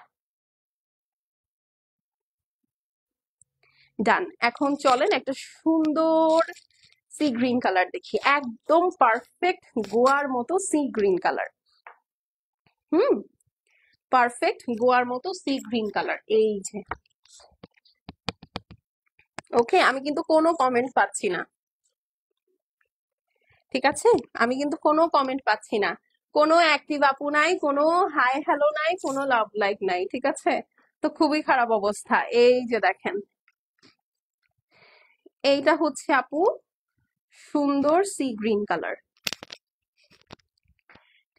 ডান। এখন চলেন একটা সুন্দর সি গ্রিন কালার দেখি, একদম পারফেক্ট গোয়ার মতো সি গ্রিন কালার। হুম, পারফেক্ট গোয়ার মতো সি গ্রিন কালার, এই যে। ওকে, আমি কিন্তু কোনো কমেন্ট পাচ্ছি না, ঠিক আছে, আমি কিন্তু কোনো কমেন্ট পাচ্ছি না, কোনো অ্যাক্টিভ আপু নাই, কোনো হাই হ্যালো নাই, কোনো লাভ লাইক নাই, ঠিক আছে। তো খুবই খারাপ অবস্থা। এই যে দেখেন, এইটা হচ্ছে আপু সুন্দর সি গ্রিন কালার,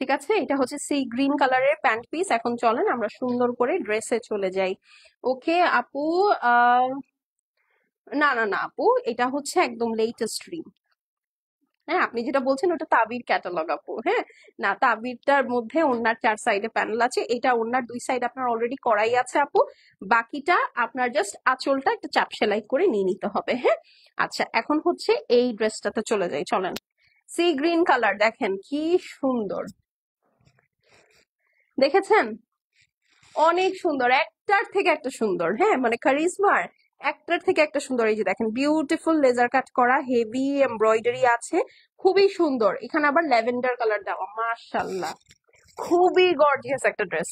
ঠিক আছে, এটা হচ্ছে সি গ্রিন কালারের প্যান্ট পিস। এখন চলেন আমরা সুন্দর করে ড্রেসে চলে যাই। ওকে আপু, আহ না না না আপু, এটা হচ্ছে একদম লেটেস্ট রিং। হ্যাঁ, আপনি যেটা বলছেন ওটা তাবির ক্যাটালগ আপু। হ্যাঁ, না, তাবিরটার মধ্যে ওনার চার সাইডে প্যানেল আছে, এটা ওনার দুই সাইড আপনার অলরেডি করাই আছে আপু। বাকিটা আপনার জাস্ট আঁচলটা একটা চাপ সেলাই করে নিয়ে নিতে হবে। হ্যাঁ, আচ্ছা, এখন হচ্ছে এই ড্রেসটাতে চলে যাই, চলেন। সি গ্রিন কালার দেখেন কি সুন্দর, দেখেছেন, অনেক সুন্দর, একটার থেকে একটা সুন্দর। হ্যাঁ, মানে কারিজমার একটার থেকে একটা সুন্দর। এই যে দেখেন, বিউটিফুল লেজার কাট করা, হেভি এমব্রয়ডারি আছে, খুবই সুন্দর। এখানে আবার ল্যাভেন্ডার কালার দেওয়া, মাশাআল্লাহ, খুবই গর্জিয়াস একটা ড্রেস।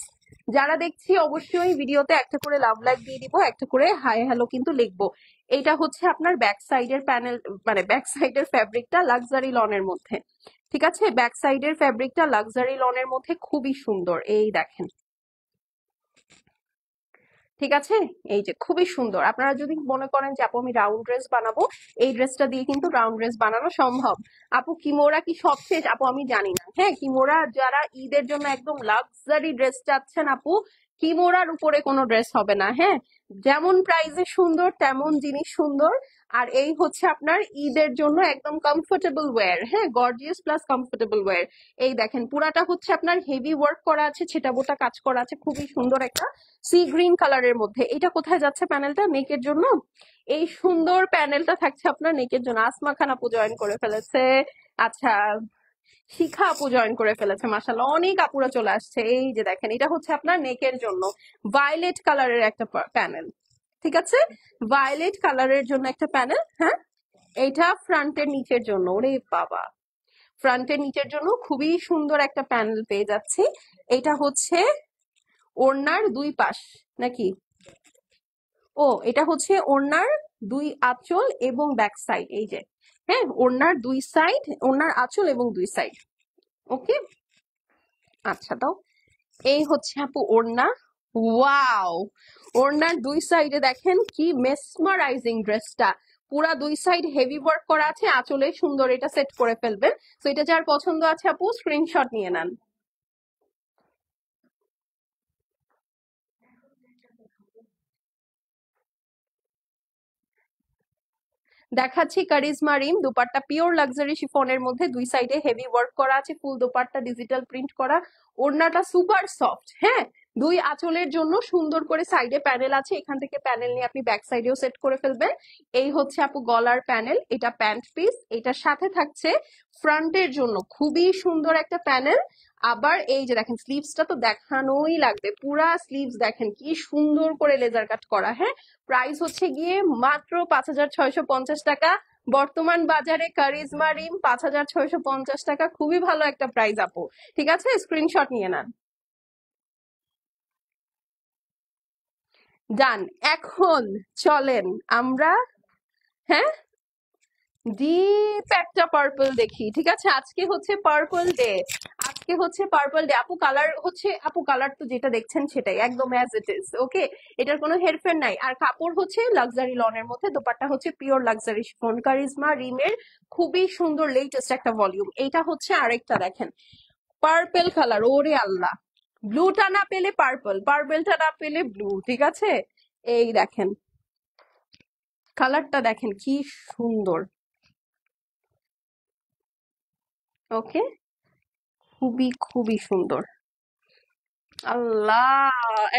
যারা দেখছি অবশ্যই ভিডিওতে একটা করে লাভ লাইক দিয়ে দিব, একটা করে হাই হ্যালো কিন্তু লিখবো। এটা হচ্ছে আপনার ব্যাক সাইডের প্যানেল, মানে ব্যাক সাইডের ফ্যাব্রিকটা লাক্সারি লনের মধ্যে, ঠিক আছে, ব্যাক সাইডের ফ্যাব্রিকটা লাক্সারি লনের মধ্যে খুবই সুন্দর। এই দেখেন, ঠিক আছে, এই যে খুবই সুন্দর। আপনারা যদি মনে করেন যে আপু আমি রাউন্ড ড্রেস বানাবো, এই ড্রেসটা দিয়ে কিন্তু রাউন্ড ড্রেস বানানো সম্ভব। আপু কিমোরা কি সব শেষ আপু, আমি জানি না। হ্যাঁ, কিমোরা যারা ঈদের জন্য একদম লাক্সারি ড্রেস চাচ্ছেন আপু, কিমোরার উপরে কোনো ড্রেস হবে না। হ্যাঁ, যেমন প্রাইসে সুন্দর তেমন জিনিস সুন্দর। আর এই হচ্ছে আপনার ঈদের জন্য একদম কমফোর্টেবল ওয়্যার। হ্যাঁ, গর্জিয়াস প্লাস কমফোর্টেবল ওয়্যার। এই দেখেন, পুরাটা হচ্ছে আপনার হেভি ওয়ার্ক করা আছে, ছেটা বোটা কাজ করা আছে, খুবই সুন্দর একটা সি গ্রিন কালারের মধ্যে। এটা কোথায় যাচ্ছে প্যানেলটা, নেকের জন্য। এই সুন্দর প্যানেলটা থাকছে আপনার নেকের জন্য। আসমা খান আপু জয়েন করে ফেলেছে, আচ্ছা, শিখা আপু জয়েন করে ফেলেছে, মাশাআল্লাহ, অনেক আপুরা চলে আসছে। এই যে দেখেন, এটা হচ্ছে আপনার নেকের জন্য ভায়োলেট কালারের একটা প্যানেল, ঠিক আছে, ভায়োলেট কালারের জন্য একটা প্যানেল। হ্যাঁ, এইটা ফ্রন্টের নিচের জন্য, ওরে বাবা, ফ্রন্টের নিচের জন্য খুবই সুন্দর একটা প্যানেল পেয়ে যাচ্ছি। এটা হচ্ছে ওড়নার দুই পাশ নাকি, ও এটা হচ্ছে ওড়নার দুই আঁচল এবং ব্যাক সাইড, এই যে। হ্যাঁ, ওড়নার দুই সাইড, ওড়নার আঁচল এবং দুই সাইড। ওকে, আচ্ছা, দাও। এই হচ্ছে আপু ওড়না, ওয়াও, ওড়নার দুই সাইডে দেখেন কি মেসমারাইজিং ড্রেসটা, পুরা দুই সাইড হেভি ওয়ার্ক করা আছে, আঁচলে সুন্দর এটা সেট করে ফেলবেন। তো এটা যার পছন্দ আছে আপু স্ক্রিনশট নিয়ে নেন। দেখাচ্ছি কারিজমা রিম দুপাট্টা, পিওর লাক্সারি শিফনের মধ্যে দুই সাইডে হেভি ওয়ার্ক করা আছে, ফুল দুপাট্টা ডিজিটাল প্রিন্ট করা, ওড়নাটা সুপার সফট। হ্যাঁ, দুই আঁচলের জন্য সুন্দর করে সাইডে প্যানেল আছে, এখান থেকে প্যানেল নিয়ে আপনি ব্যাক সাইডেও সেট করে ফেলবেন। এই হচ্ছে আপু গলার প্যানেল, এটা প্যান্ট পিস, এটার সাথে থাকছে ফ্রন্টের জন্য খুবই সুন্দর একটা প্যানেল। আবার এই যে দেখেন স্লিভসটা তো দেখানোই লাগবে, পুরা স্লিভস দেখেন কি সুন্দর করে লেজার কাট করা। হ্যাঁ, প্রাইস হচ্ছে গিয়ে মাত্র 5,650 টাকা। বর্তমান বাজারে কারিজমা রিম 5,650 টাকা, খুবই ভালো একটা প্রাইস আপু। ঠিক আছে, স্ক্রিনশট নিয়ে নেন। ডান। এখন চলেন আমরা, হ্যাঁ, ডিপ একটা পার্পল দেখি। ঠিক আছে, আজকে হচ্ছে পার্পল ডে, আজকে হচ্ছে পার্পল ডে। আপু কালার হচ্ছে, আপু কালার তো যেটা দেখছেন সেটাই একদম অ্যাজ ইট ইজ, ওকে, এটার কোনো হেরফের নাই। আর কাপড় হচ্ছে লাক্সারি লনের মধ্যে, দোপাট্টা হচ্ছে পিওর লাক্সারি শিফন, কারিজমা রিমের খুবই সুন্দর লেটেস্ট একটা ভলিউম। এটা হচ্ছে আরেকটা দেখেন পার্পল কালার, ওরে আল্লাহ, ব্লুটা না পেলে পার্পল, পার্পলটা না পেলে ব্লু। ঠিক আছে, এই দেখেন কালারটা দেখেন কি সুন্দর। ওকে, খুবই খুবই সুন্দর। আল্লাহ,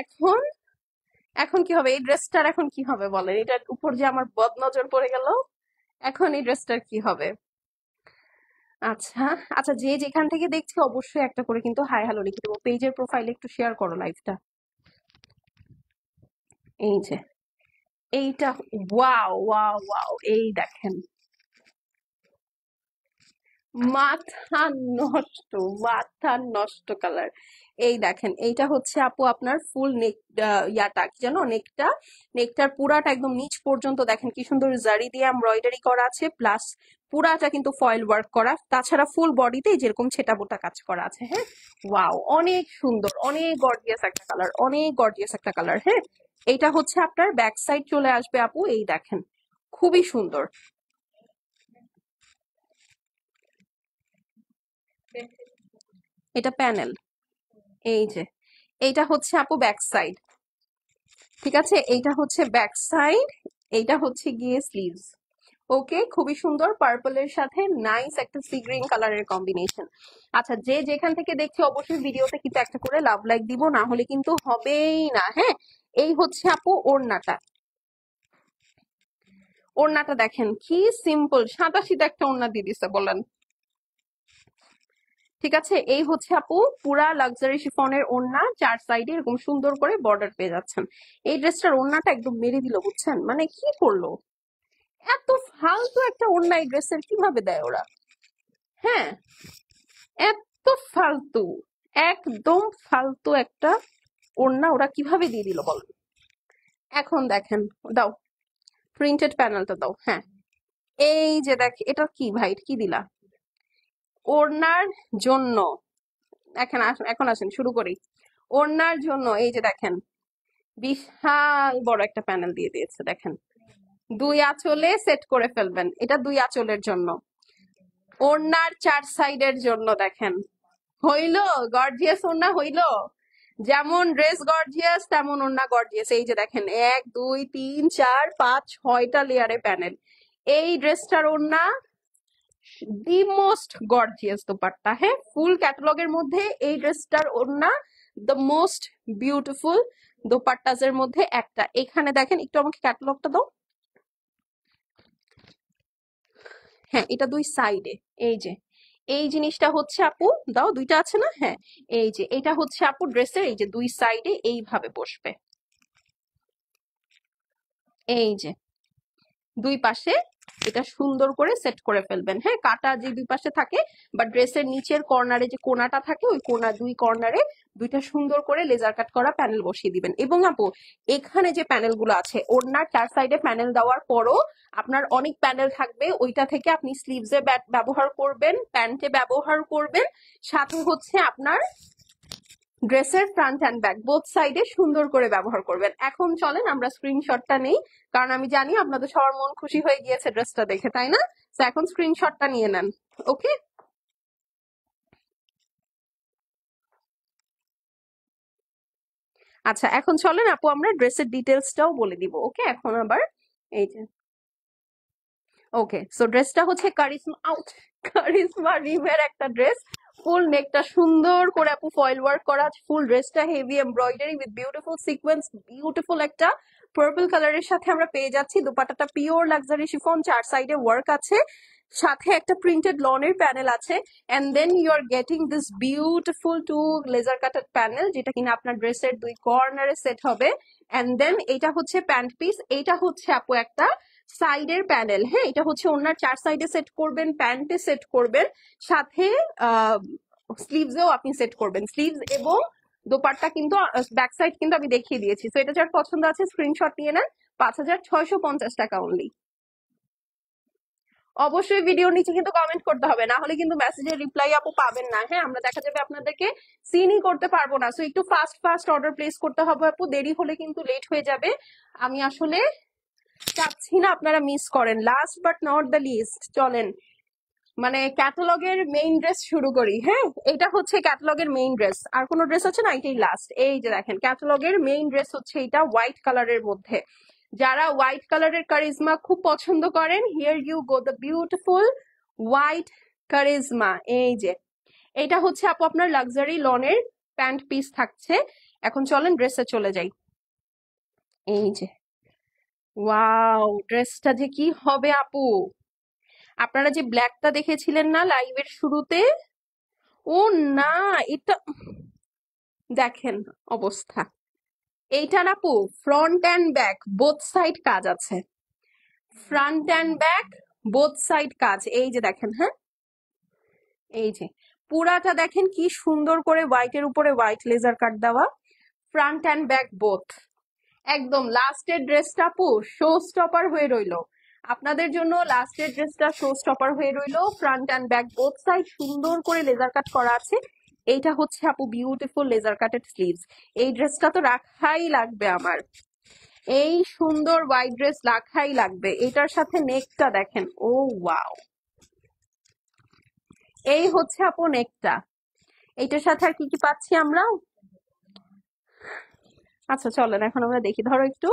এখন এখন কি হবে এই ড্রেসটার, এখন কি হবে বলেন? এটার উপর যে আমার বদ নজর পড়ে গেল, এখন এই ড্রেসটার কি হবে? আচ্ছা আচ্ছা, যে যেখান থেকে দেখছি অবশ্যই একটা করে কিন্তু হাই হ্যালো লিখে দেবো, পেজের প্রোফাইলে একটু শেয়ার করো লাইভটা। এই যে এইটা, ওয়াও ওয়াও ওয়াও, এই দেখেন মাথা নষ্ট, মাথা নষ্ট কালার। এই দেখেন এইটা হচ্ছে আপু আপনার ফুল নেক, ইয়াটা কি জানো, নেকটা, নেকটার পুরাটা একদম নিচ পর্যন্ত দেখেন কি সুন্দর জারি দিয়ে এমব্রয়ডারি করা আছে, প্লাস পুরাটা কিন্তু ফয়েল ওয়ার্ক করা, তাছাড়া ফুল বডিতে যেরকম ছেটা বোটা কাজ করা আছে। হ্যাঁ, ওয়াও, অনেক সুন্দর, অনেক গর্জিয়াস একটা কালার, অনেক গর্জিয়াস একটা কালার। হ্যাঁ, এইটা হচ্ছে আপনার ব্যাক সাইড চলে আসবে আপু, এই দেখেন খুবই সুন্দর। এটা প্যানেল, এই যে এইটা হচ্ছে আপু ব্যাক সাইড। ঠিক আছে, এইটা হচ্ছে ব্যাক সাইড, এইটা হচ্ছে গিয়ে স্লিভস। ওকে, খুবই সুন্দর, পার্পলের সাথে নাইস একটা সি গ্রিন কালারের কম্বিনেশন। আচ্ছা, যে যেখান থেকে দেখছি অবশ্যই ভিডিওতে কিন্তু একটা করে লাভ লাইক দিব, না হলে কিন্তু হবেই না। হ্যাঁ, এই হচ্ছে আপু ওড়নাটা, ওড়নাটা দেখেন কি সিম্পল, সাদা সিধা একটা ওড়না দিয়ে দিছে বলেন। ঠিক আছে, এই হচ্ছে আপু পুরা লাক্সারি শিফনের ওড়না, চার সাইডে এরকম সুন্দর করে বর্ডার পেয়ে যাচ্ছেন। এই ড্রেসটার ওড়নাটা একদম মেরে দিল, বুঝছেন, মানে কি করলো, এত ফালতু একটা ওড়না এই ড্রেসের কিভাবে দেয় ওরা? হ্যাঁ, এত ফালতু, একদম ফালতু একটা ওড়না ওরা কিভাবে দিয়ে দিল বলেন। এখন দেখেন, দাও প্রিন্টেড প্যানেলটা দাও। হ্যাঁ, এই যে দেখ, এটা কি ভাই, কি দিলা ওড়নার জন্য? এখন আসেন, এখন আসেন শুরু করি। ওড়নার জন্য এই যে দেখেন বিশাল বড় একটা প্যানেল দিয়ে দিয়েছে, দেখেন দুই আঁচলে সেট করে ফেলবেন, এটা দুই আঁচলের জন্য। ওড়নার চার সাইডের জন্য দেখেন, হইলো গর্জিয়াস ওড়না, হইলো যেমন ড্রেস গর্জিয়াস তেমন ওড়না গর্জিয়াস। এই যে দেখেন 1 2 3 4 5 6টা লেয়ারে প্যানেল। এই ড্রেসটার ওড়না দি মোস্ট গর্জিয়াস দোপাট্টা। হ্যাঁ, ফুল ক্যাটালগের মধ্যে এই ড্রেসটার ওড়না দ্য মোস্ট বিউটিফুল দোপাট্টাজের মধ্যে একটা। এখানে দেখেন, একটু আমাকে ক্যাটালগটা দাও। হ্যাঁ, এটা দুই সাইডে, এই যে এই জিনিসটা হচ্ছে আপু, দাও, দুইটা আছে না? হ্যাঁ, এই যে এটা হচ্ছে আপু ড্রেসের এই যে দুই সাইডে এইভাবে বসবে, এই যে দুই পাশে এটা সুন্দর করে সেট করে ফেলবেন। হ্যাঁ, কাটা যে দুই পাশে থাকে বা ড্রেসের নিচের কর্নারে যে কোনাটা থাকে, ওই কোনা দুই কর্নারে দুইটা সুন্দর করে লেজার কাট করা প্যানেল বসিয়ে দিবেন। এবং আপু এখানে যে প্যানেল গুলো আছে, ওড়নার চার সাইডে প্যানেল দেওয়ার পরও আপনার অনেক প্যানেল থাকবে, ওইটা থেকে আপনি স্লিভসে ব্যবহার করবেন, প্যান্টে ব্যবহার করবেন, সাথে হচ্ছে আপনার ড্রেসের ফ্রন্ট অ্যান্ড ব্যাক বোথ সাইডে সুন্দর করে ব্যবহার করবেন। এখন চলেন আমরা স্ক্রিনশটটা নেই, কারণ আমি জানি আপনাদের সবার মন খুশি হয়ে গিয়েছে ড্রেসটা দেখে, তাই না? তো এখন স্ক্রিনশটটা নিয়ে নেন। ওকে, আচ্ছা এখন চলেন আপু আমরা ড্রেসের ডিটেলসটাও বলে দিব। ওকে, এখন আবার এই যে ওকে, সো ড্রেসটা হচ্ছে কারিজমা রিমের একটা ড্রেস। ফুল নেকটা সুন্দর করে আপু ফয়েল ওয়ার্ক করা, ফুল ড্রেসটা heavy embroidery with beautiful sequence, beautiful একটা পার্পল কালারের সাথে আমরা পেয়ে যাচ্ছি। দুপাট্টাটা পিওর লাক্সারি শিফন, 4 সাইডে ওয়ার্ক আছে, সাথে একটা প্রিন্টেড লনের প্যানেল আছে, and then you are getting this beautiful two laser cutted panel, যেটা কিনা আপনার ড্রেসের 2 কর্নারে সেট হবে। এন্ড দেন এটা হচ্ছে প্যান্ট পিস, এইটা হচ্ছে আপু একটা সাইডের প্যানেল। হ্যাঁ, এটা হচ্ছে ওনার 4 সাইডে সেট করবেন, প্যান্টে সেট করবেন, সাথে স্লিভসেও আপনি সেট করবেন। স্লিভস এবং দোপাট্টা কিন্তু ব্যাক সাইড কিন্তু আমি দেখিয়ে দিয়েছি। তো এটা যার পছন্দ আছে স্ক্রিনশট নিয়ে নেন। 5,650 টাকা অনলি। অবশ্যই ভিডিওর নিচে কিন্তু কমেন্ট করতে হবে, না হলে কিন্তু মেসেজের রিপ্লাই আপু পাবেন না। হ্যাঁ, আমরা দেখা যাবে আপনাদেরকে সিনই করতে পারবো না। সো একটু ফাস্ট ফাস্ট অর্ডার প্লেস করতে হবে আপু, দেরি হলে কিন্তু লেট হয়ে যাবে। আমি আসলে চাচ্ছি না আপনারা মিস করেন। Last but not the least, চলেন মানে ক্যাটালগের মেইন ড্রেস শুরু করি। হ্যাঁ, এটা হচ্ছে ক্যাটালগের মেইন ড্রেস। আর কোনো ড্রেস আছে না, এটাই লাস্ট। এই যে দেখেন ক্যাটালগের মেইন ড্রেস হচ্ছে এটা, হোয়াইট কালারের মধ্যে। যারা হোয়াইট কালারের কারিজমা খুব পছন্দ করেন, here you go the beautiful white charisma. এই যে এটা হচ্ছে আপু আপনার লাক্সারি লনের প্যান্ট পিস থাকছে। এখন চলেন ড্রেসে চলে যাই। এই যে ওয়াও, ড্রেসটা যে কি হবে আপু! আপনারা যে ব্ল্যাকটা দেখেছিলেন না লাইভের শুরুতে, ও না, এটা দেখেন অবস্থা। এইটার আপু front and back both side কাজ আছে, front and back both side কাজ। এই যে দেখেন, হ্যাঁ এই যে পুরাটা দেখেন কি সুন্দর করে হোয়াইটের উপরে হোয়াইট লেজার কাট দেওয়া, ফ্রন্ট অ্যান্ড ব্যাক বোথ। একদম লাস্টের ড্রেসটা আপু শো স্টপার হয়ে রইলো আপনাদের জন্য। লাস্টের ড্রেসটা শো স্টপার হয়ে রইলো, front and back both side সুন্দর করে লেজার কাট করা আছে। এইটা হচ্ছে আপু বিউটিফুল লেজার কাটেড স্লিভস। এই ড্রেসটা তো রাখাই লাগবে আমার, এই সুন্দর হোয়াইট ড্রেস রাখাই লাগবে। এটার সাথে নেকটা দেখেন, ও ওয়াও, এই হচ্ছে আপু নেকটা। এইটার সাথে আর কি কি পাচ্ছি আমরা? আচ্ছা চলেন এখন আমরা দেখি, ধরো একটু।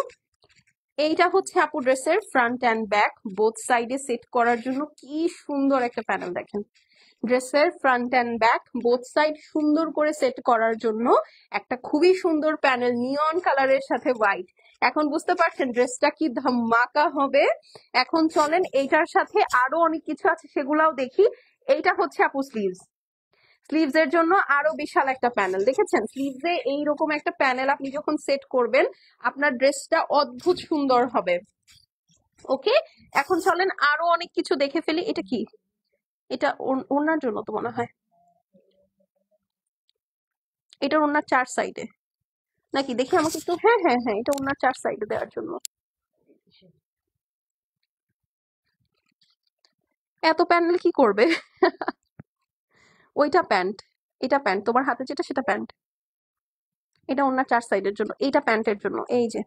এইটা হচ্ছে আপু ড্রেসের ফ্রন্ট অ্যান্ড ব্যাক বোথ সাইডে সেট করার জন্য কি সুন্দর একটা প্যানেল দেখেন। ড্রেসের front and back both side সুন্দর করে সেট করার জন্য একটা খুবই সুন্দর প্যানেল, নিয়ন কালারের সাথে হোয়াইট। এখন বুঝতে পারছেন ড্রেসটা কি ধামাকা হবে। এখন চলেন এইটার সাথে আরো অনেক কিছু আছে, সেগুলাও দেখি। এইটা হচ্ছে আপু স্লিভস। স্লিভস এর জন্য আরো বিশাল একটা প্যানেল দেখেছেন। স্লিভস এ এইরকম একটা প্যানেল আপনি যখন সেট করবেন, আপনার ড্রেসটা অদ্ভুত সুন্দর হবে। ওকে, এখন চলেন আরো অনেক কিছু দেখে ফেলি। এটা কি? এটা ওনার জন্য তো মনে হয়, এটার ওনার 4 সাইডে নাকি, দেখি আমাকে একটু। হ্যাঁ হ্যাঁ হ্যাঁ, এটা ওনার 4 সাইডে দেওয়ার জন্য। এত প্যানেল কি করবে? ওইটা প্যান্ট, এটা প্যান্ট, তোমার হাতে যেটা সেটা প্যান্ট। এটা ওনার 4 সাইডের জন্য, এইটা প্যান্টের জন্য। এই যে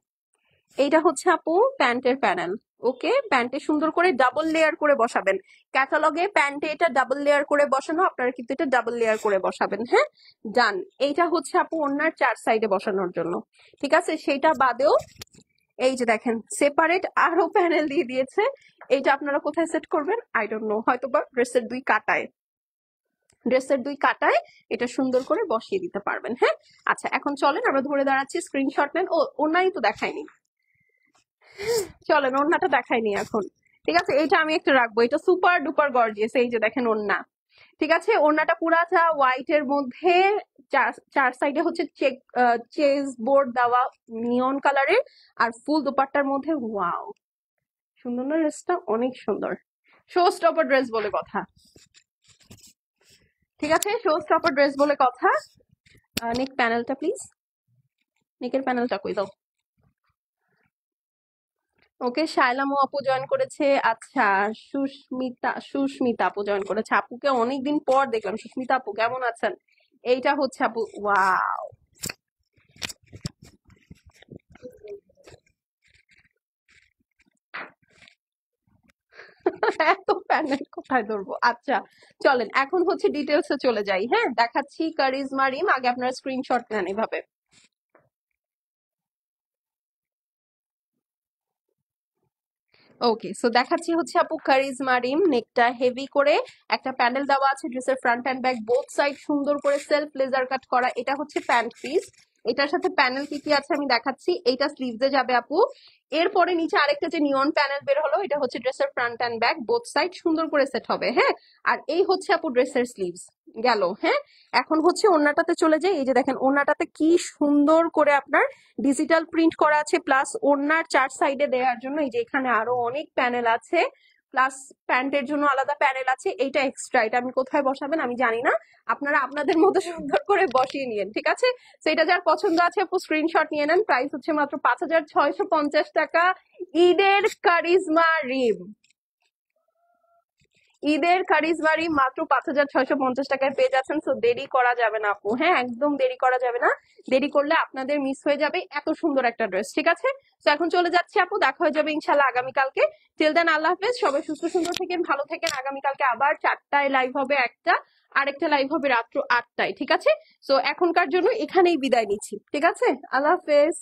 এইটা হচ্ছে আপু প্যান্টের প্যানেল। ওকে, প্যান্টে সুন্দর করে ডাবল লেয়ার করে বসাবেন। ক্যাটালগে প্যান্টে এটা ডাবল লেয়ার করে বসানো, আপনারা কিন্তু এটা ডাবল লেয়ার করে বসাবেন। হ্যাঁ, ডান। এইটা হচ্ছে আপু ওনার 4 সাইডে বসানোর জন্য। ঠিক আছে, সেটা বাদেও এই যে দেখেন সেপারেট আরো প্যানেল দিয়ে দিয়েছে। এইটা আপনারা কোথায় সেট করবেন আই ডোন্ট নো, হয়তো বা ড্রেসের 2 কাটায় এটা সুন্দর করে বসিয়ে দিতে পারবেন। হ্যাঁ, আচ্ছা এখন চলেন আমরা ধরে দাঁড়াচ্ছি, স্ক্রিনশট নেন। ও ওনাই তো দেখায়নি, চলেন ওন্নাটা দেখাইনি এখন। ঠিক আছে, এটা আমি একটু রাখবো, এটা সুপার ডুপার গর্জিয়াস। এই যে দেখেন ওন্না, ঠিক আছে, ওন্নাটা পুরাটা হোয়াইট এর মধ্যে, 4 সাইডে হচ্ছে চেজ বোর্ড দেওয়া নিয়ন কালারের, আর ফুল দুপাট্টার মধ্যে। ওয়াও, সুন্দর না ড্রেসটা? অনেক সুন্দর, শো স্টপার ড্রেস বলে কথা। ঠিক আছে, শো স্টপার ড্রেস বলে কথা। নেক প্যানেলটা প্লিজ, নেকের প্যানেলটা কই দাও। ওকে, শায়লামু আপু জয়েন করেছে। আচ্ছা, সুস্মিতা আপু জয়েন করেছে। আপুকে অনেকদিন পর দেখলাম। সুস্মিতা আপু কেমন আছেন? এইটা হচ্ছে আপু, ওয়াও, এত প্যানেল কোথায় ধরবো? আচ্ছা চলেন এখন হচ্ছে ডিটেলসে চলে যাই। হ্যাঁ, দেখাচ্ছি কারিজমা রিম, আগে আপনারা স্ক্রিনশট নেন এভাবে। ওকে, সো দেখাচ্ছি হচ্ছে আপু কারিজমা রিম, নেকটা হেভি করে একটা প্যানেল দেওয়া আছে, ড্রেসের front and back both side সুন্দর করে সেলফ লেজার কাট করা। এটা হচ্ছে প্যান্ট পিস, এটার সাথে প্যানেল কি কি আছে আমি দেখাচ্ছি। এইটা স্লিভসে যাবে আপু। এরপরে নিচে আরেকটা যে নিয়ন প্যানেল বের হলো, এটা হচ্ছে ড্রেসের front and back both side সুন্দর করে সেট হবে। হ্যাঁ, আর এই হচ্ছে আপু ড্রেসের স্লিভস গেল। হ্যাঁ, এখন হচ্ছে ওড়নাটাতে চলে যাই। এই যে দেখেন ওড়নাটাতে কি সুন্দর করে আপনার ডিজিটাল প্রিন্ট করা আছে, প্লাস ওড়নার চার সাইডে দেওয়ার জন্য এই যে এখানে আরো অনেক প্যানেল আছে, প্লাস প্যান্টের জন্য আলাদা প্যানেল আছে। এইটা এক্সট্রা, এটা আমি কোথায় বসাবেন আমি জানি না, আপনারা আপনাদের মতো সুন্দর করে বসিয়ে নিয়েন, ঠিক আছে? তো এটা যার পছন্দ আছে আপু স্ক্রিনশট নিয়ে নেন। প্রাইস হচ্ছে মাত্র 5,650 টাকা। ঈদের কারিজমা রিম, ঈদের কারিজমারি মাত্র 5,650 টাকায় পেয়ে যাচ্ছেন। সো দেরি করা যাবে না আপু, হ্যাঁ একদম দেরি করা যাবে না, দেরি করলে আপনাদের মিস হয়ে যাবে এত সুন্দর একটা ড্রেস, ঠিক আছে? তো এখন চলে যাচ্ছি আপু, দেখা হয়ে যাবে ইনশাল্লাহ আগামীকালকে। টিল দেন আল্লাহ হাফেজ, সবাই সুস্থ সুন্দর থাকেন, ভালো থাকেন। আগামীকালকে আবার 4টায় লাইভ হবে একটা, আরেকটা লাইভ হবে রাত্র 8টায়, ঠিক আছে? সো এখনকার জন্য এখানেই বিদায় নিচ্ছি, ঠিক আছে? আল্লাহ হাফেজ।